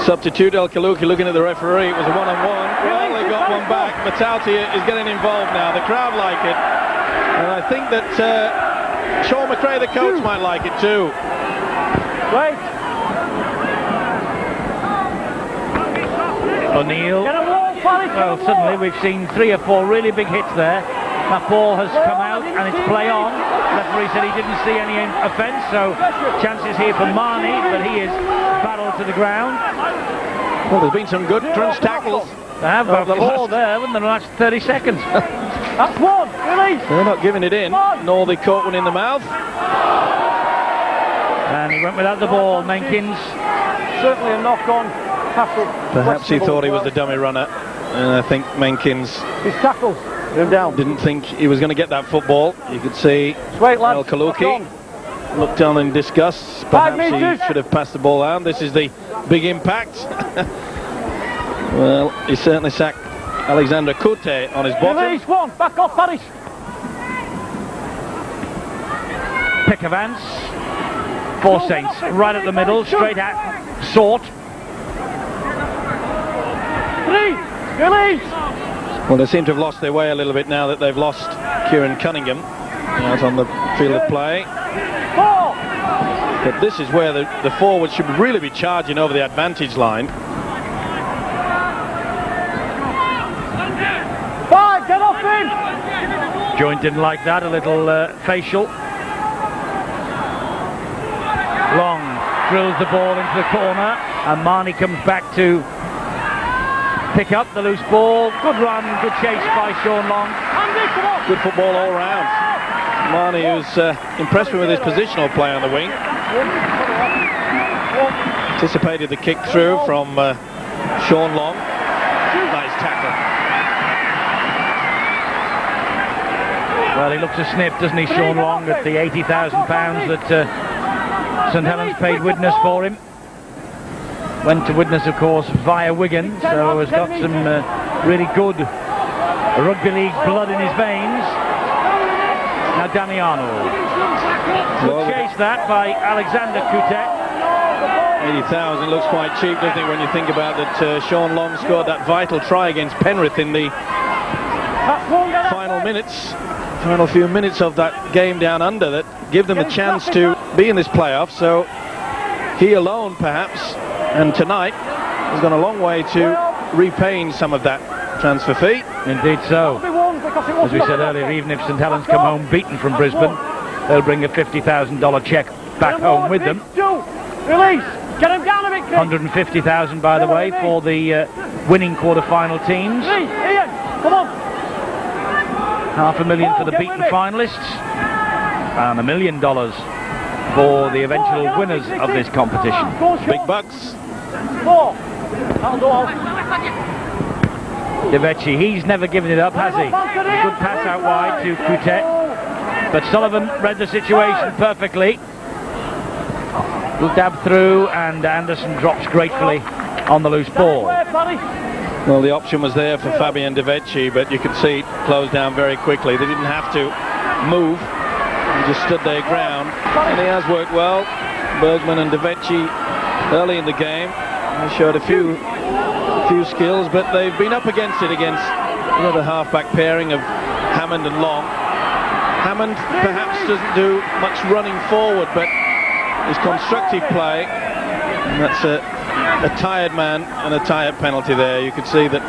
substitute El Kalouki looking at the referee. It was a one-on-one. Well, they got one back. Matautia is getting involved now. The crowd like it. And I think that Sean McRae, the coach, might like it too. Wait. O'Neill. Well, suddenly we've seen 3 or 4 really big hits there. That ball has come out and it's play on. The referee said he didn't see any offence, so chances here for Marnie, but he is battled to the ground. Well, there's been some good crunch tackles. They have about 4 there within the last 30 seconds. That's one. Release. They're not giving it in, nor they caught one in the mouth. And he went without the ball, Menkins. Certainly a knock-on tackle. Perhaps he thought he was the dummy runner, and I think Menkins didn't think he was going to get that football. You could see El Kalouki looked on in disgust. Perhaps he should have passed the ball down. This is the big impact. Well, he certainly sacked Alexander Coutet on his bottom. Release one, back off Paris. Pick of Ants for Saints, right at the middle, straight at Sort. Release. Well, they seem to have lost their way a little bit now that they've lost Kieran Cunningham out on the field of play. But this is where the forwards should really be charging over the advantage line. 5, get off him! Joint didn't like that, a little facial. Long drills the ball into the corner, and Marnie comes back to pick up the loose ball. Good run, good chase by Sean Long. Good football all round. Marnie, who's impressed me with his positional play on the wing. Anticipated the kick through from Sean Long. Nice tackle. Well, he looks a snip, doesn't he, Sean Long, at the £80,000 that St Helens paid Widnes for him. Went to Widnes, of course, via Wigan, so has got some really good rugby league blood in his veins. Now Danny Arnold. Good chase that by Alexander Coutet. 80,000 looks quite cheap, doesn't it, when you think about that Sean Long scored that vital try against Penrith in the final few minutes of that game down under that give them a chance to be in this playoff. So he alone, perhaps, and tonight has gone a long way to repaying some of that transfer fee. Indeed so. As we said earlier, even if St Helens come home beaten from Brisbane, they'll bring a $50,000 cheque back home with them. Release! Get him down a bit, Chris! $150,000, by the way, for the winning quarter-final teams. Ian, come on! $500,000 for the beaten finalists, and $1 million for the eventual winners of this competition. Big bucks. 4. That'll do all. Devechi, he's never given it up, has he? Good pass out wide to Coutet, but Sullivan read the situation perfectly. Good dab through, and Anderson drops gratefully on the loose ball. Well, the option was there for Fabian Devechi, but you could see it closed down very quickly. They didn't have to move. He just stood their ground, and he has worked well. Bergman and Devechi early in the game. They showed a few skills, but they've been up against it against the other half-back pairing of Hammond and Long. Hammond perhaps doesn't do much running forward, but his constructive play, and that's a tired man and a tired penalty there. You could see that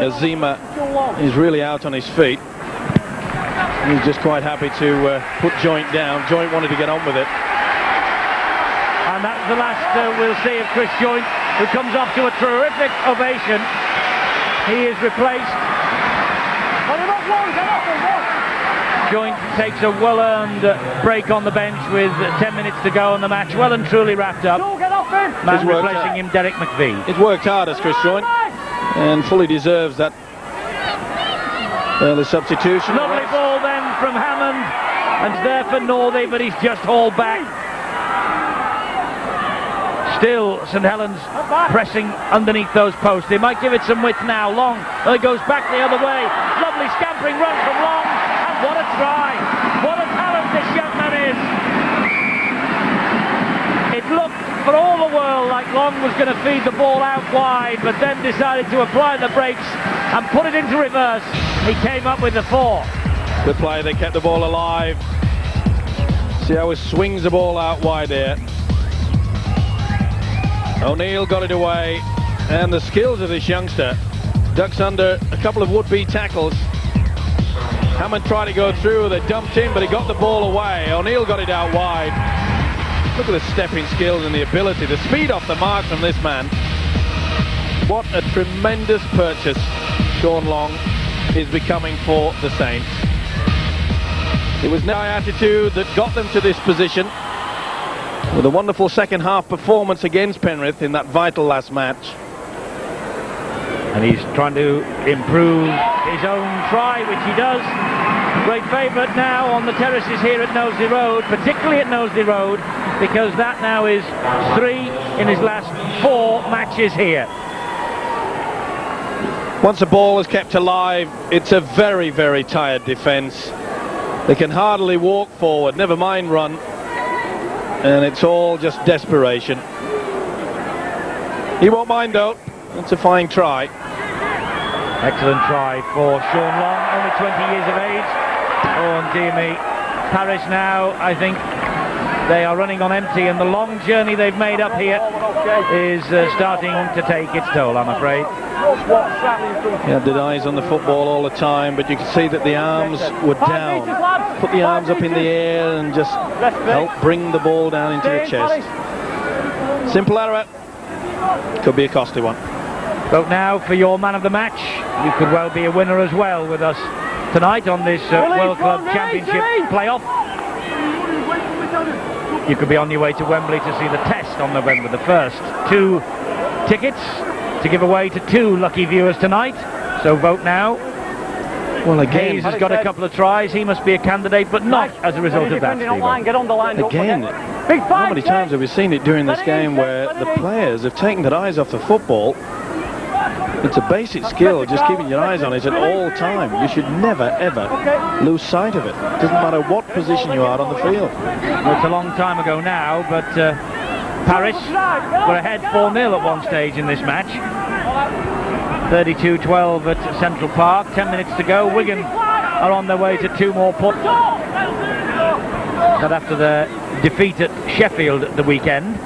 Azima is really out on his feet. He's just quite happy to put Joint down. Joint wanted to get on with it. And that's the last we'll see of Chris Joint, who comes off to a terrific ovation. He is replaced. Joint takes a well-earned break on the bench with 10 minutes to go on the match. Well and truly wrapped up. Man replacing him, Derek McVie. It's worked hard as Chris Joint, and fully deserves that early substitution. Lovely ball then from Hammond, and there for Northey, but he's just hauled back. Still, St Helens pressing underneath those posts. They might give it some width now. Long, it goes back the other way. Lovely scampering run from Long, and what a try! What a talent this young man is! It looked for all the world like Long was going to feed the ball out wide, but then decided to apply the brakes and put it into reverse. He came up with the 4. Good play, they kept the ball alive. See how he swings the ball out wide there. O'Neill got it away, and the skills of this youngster. Ducks under a couple of would-be tackles. Hammond tried to go through, they dumped in, but he got the ball away. O'Neill got it out wide. Look at the stepping skills and the ability, the speed off the mark from this man. What a tremendous purchase Sean Long is becoming for the Saints. It was no attitude that got them to this position, with a wonderful second half performance against Penrith in that vital last match. And he's trying to improve his own try, which he does. Great favourite now on the terraces here at Knowsley Road, particularly at Knowsley Road, because that now is 3 in his last 4 matches here. Once the ball is kept alive, it's a very, very tired defence. They can hardly walk forward, never mind run. And it's all just desperation. He won't mind though. It's a fine try. Excellent try for Sean Long, only 20 years of age. Oh, and dear me, Paris now, I think they are running on empty, and the long journey they've made up here is starting to take its toll, I'm afraid. He had the eyes on the football all the time, but you could see that the arms were down. Put the arms up in the air and just help bring the ball down into your chest. Simple error. Could be a costly one. Vote now for your man of the match. You could well be a winner as well with us tonight on this World Club Championship playoff. You could be on your way to Wembley to see the test on November the 1st. 2 tickets to give away to 2 lucky viewers tonight. So vote now. Well, again, Hayes has got a couple of tries. He must be a candidate, but not as a result of that. Get on the line. Again, how many times have we seen it during this game where the players have taken their eyes off the football? It's a basic skill, just keeping your eyes on it at all time. You should never, ever lose sight of it. Doesn't matter what position you are on the field. Well, it's a long time ago now, but Paris were ahead 4-0 at one stage in this match. 32-12 at Central Park, 10 minutes to go. Wigan are on their way to 2 more points. That after their defeat at Sheffield at the weekend.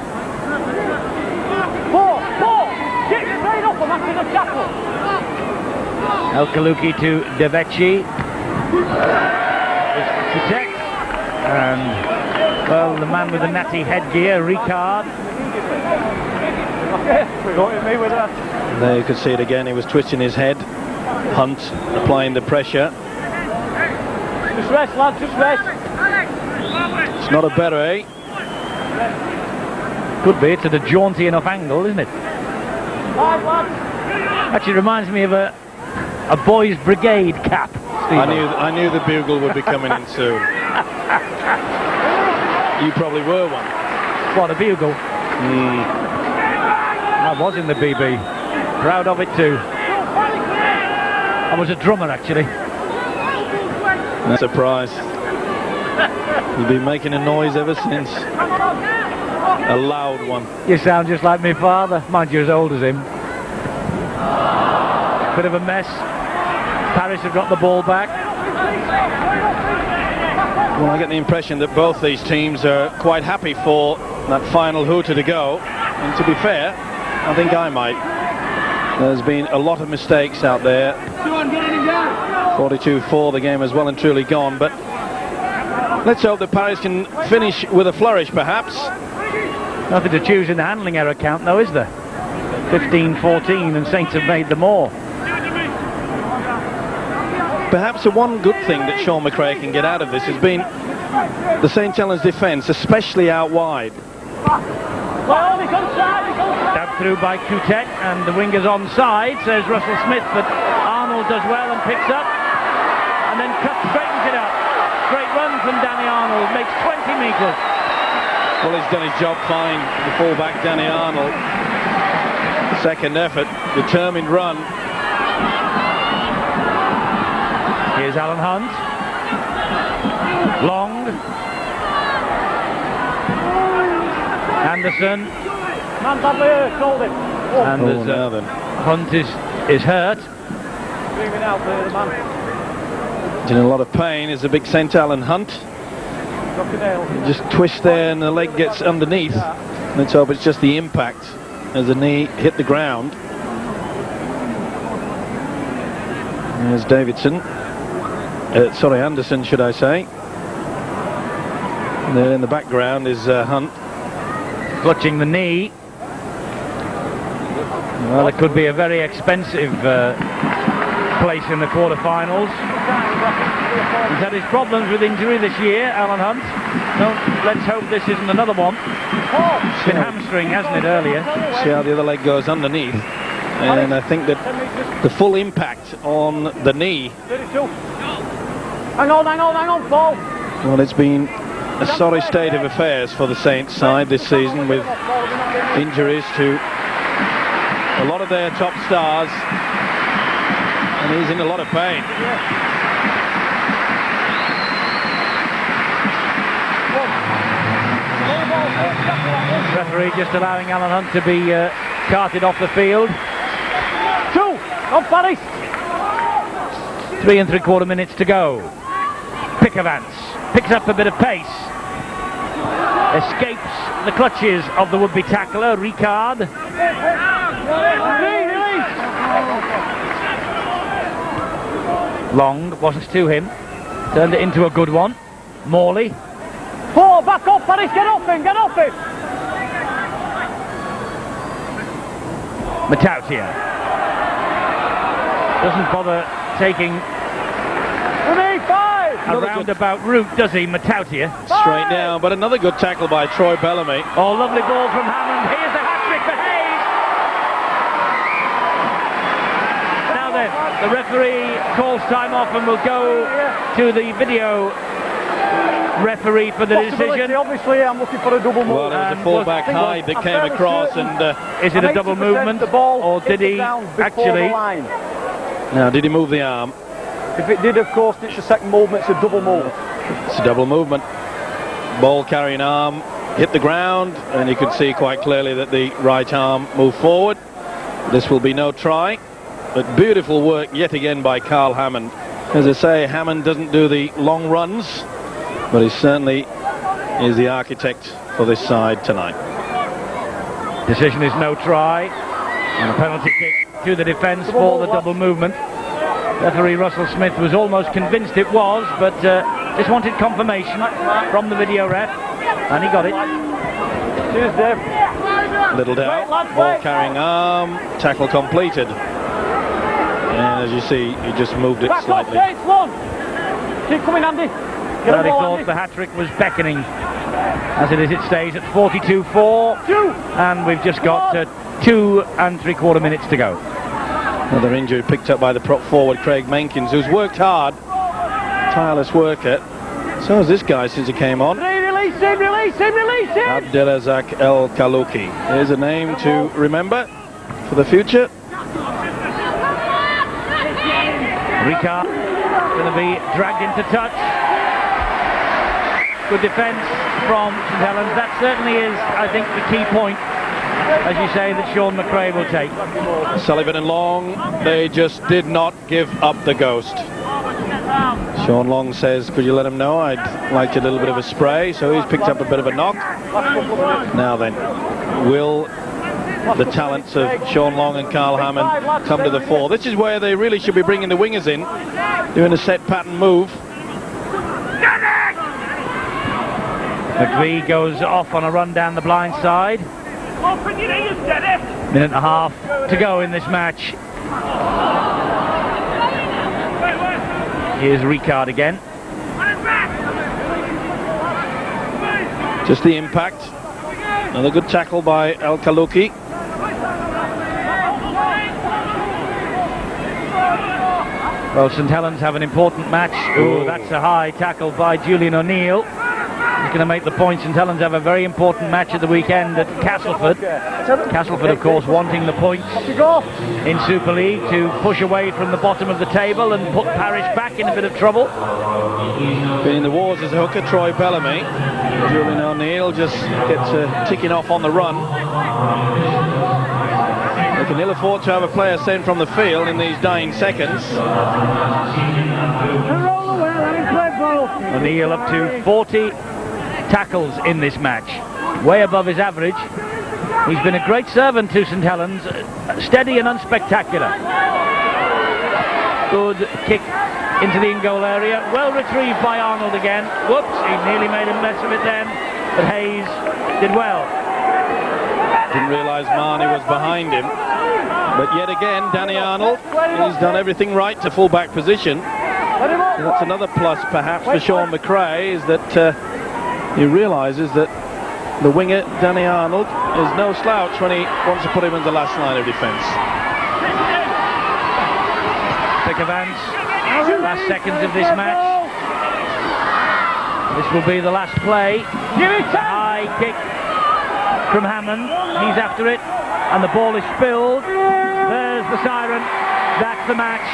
El Kaluki to Devecchi. Kutek. And, well, the man with the natty headgear, Ricard. Don't hit me with that. There you could see it again. He was twisting his head. Hunt applying the pressure. Just rest, lad, just rest. It's not a beret. Could be. It's at a jaunty enough angle, isn't it? Actually reminds me of a boys' brigade cap. I knew the bugle would be coming in soon. You probably were one. What, a bugle? I was in the BB. Proud of it too. I was a drummer actually. No surprise. You've been making a noise ever since. A loud one. You sound just like my father. Mind you, as old as him. Bit of a mess. Paris have got the ball back. Well, I get the impression that both these teams are quite happy for that final hooter to go. And to be fair, I think I might. There's been a lot of mistakes out there. 42-4, the game has well and truly gone, but let's hope that Paris can finish with a flourish, perhaps. Nothing to choose in the handling error count, though, is there? 15-14, and Saints have made them more. Perhaps the one good thing that Sean McRae can get out of this has been the St. Helens defence, especially out wide. Dabbed through by Kutek, and the winger's onside, says Russell Smith, but Arnold does well and picks up, and then straightens it up. Great run from Danny Arnold, makes 20 metres. Well, he's done his job fine, the fullback Danny Arnold. Second effort, determined run. Here's Alan Hunt. Long. Anderson. Man, badly hurt, hold it. And Hunt is hurt. Screaming out there, the man. He's in a lot of pain. Is a big St. Allen Hunt. Just twist there and the leg gets underneath. Let's hope it's just the impact as the knee hit the ground. There's Davidson. Anderson, should I say. And there in the background is Hunt. Clutching the knee. Well, it could be a very expensive place in the quarterfinals. He's had his problems with injury this year, Alan Hunt. No, let's hope this isn't another one. It's been hamstring, hasn't it, earlier? See how the other leg goes underneath. And I think that the full impact on the knee. Hang on, Paul. Well, it's been a sorry state of affairs for the Saints side this season, with injuries to a lot of their top stars, and he's in a lot of pain. Referee just allowing Alan Hunt to be carted off the field. 2 on Paris. 3 3/4 minutes to go. Pickavance picks up a bit of pace. Escapes the clutches of the would-be tackler, Ricard. Long wasn't to him. Turned it into a good one. Morley. Paul, back up, Paris, get off him, get off him. Matautia doesn't bother taking a roundabout route, does he, Matautia? Straight down, but another good tackle by Troy Bellamy. Oh, lovely ball from Hammond. Here's the hat-trick for Hayes. Now then, the referee calls time off and will go to the video referee for the decision. Obviously, I'm looking for a double move. Well, there was a fullback Hyde that came across, and is it a double movement, or did he actually? Now, did he move the arm? If it did, of course, it's a second movement. It's a double move. It's a double movement. Ball carrying arm hit the ground, and you could see quite clearly that the right arm moved forward. This will be no try, but beautiful work yet again by Carl Hammond. As I say, Hammond doesn't do the long runs, but he certainly is the architect for this side tonight. Decision is no try, and a penalty kick to the defence for the double movement. Referee Russell Smith was almost convinced it was, but just wanted confirmation from the video ref, and he got it. Cheers, Dave. Little doubt, ball carrying arm, tackle completed. And as you see, he just moved it slightly. Keep coming, Andy. But he thought the hat-trick was beckoning. As it is, it stays at 42-4, and we've just got 2 3/4 minutes to go. Another injury picked up by the prop forward Craig Menkins, who's worked hard, tireless worker. So has this guy since he came on. Release him, release him, release him! Abdelazak El Kalouki. Here's a name to remember for the future. Ricard going to be dragged into touch. Good defence from St Helens. That certainly is, I think, the key point, as you say, that Sean McRae will take. Sullivan and Long, they just did not give up the ghost. Sean Long says, could you let him know I'd like a little bit of a spray? So he's picked up a bit of a knock. Now then, will the talents of Sean Long and Carl Hammond come to the fore? This is where they really should be bringing the wingers in, doing a set pattern move. McVie goes off on a run down the blind side. Minute and a half to go in this match. Here's Ricard again. Just the impact. Another good tackle by El Kalouki. Well, St Helens have an important match. Ooh, that's a high tackle by Julian O'Neill. He's going to make the point. St Helens have a very important match at the weekend at Castleford. Castleford, of course, wanting the points in Super League to push away from the bottom of the table and put Parish back in a bit of trouble. Been in the wars as a hooker, Troy Bellamy. Julian O'Neill just gets ticking off on the run. They can ill afford to have a player sent from the field in these dying seconds. O'Neill up to 40 tackles in this match, way above his average. He's been a great servant to St Helens, steady and unspectacular. Good kick into the in-goal area, well retrieved by Arnold again. Whoops, he nearly made a mess of it then, but Hayes did well. Didn't realise Marnie was behind him, but yet again Danny Arnold, he's done everything right to full-back position. That's another plus perhaps for Sean McRae, is that he realises that the winger, Danny Arnold, is no slouch when he wants to put him in the last line of defence. Pick of hands, last seconds of this match. This will be the last play. A high kick from Hammond, he's after it, and the ball is spilled. There's the siren, that's the match,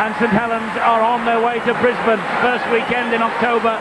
and St Helens are on their way to Brisbane, first weekend in October.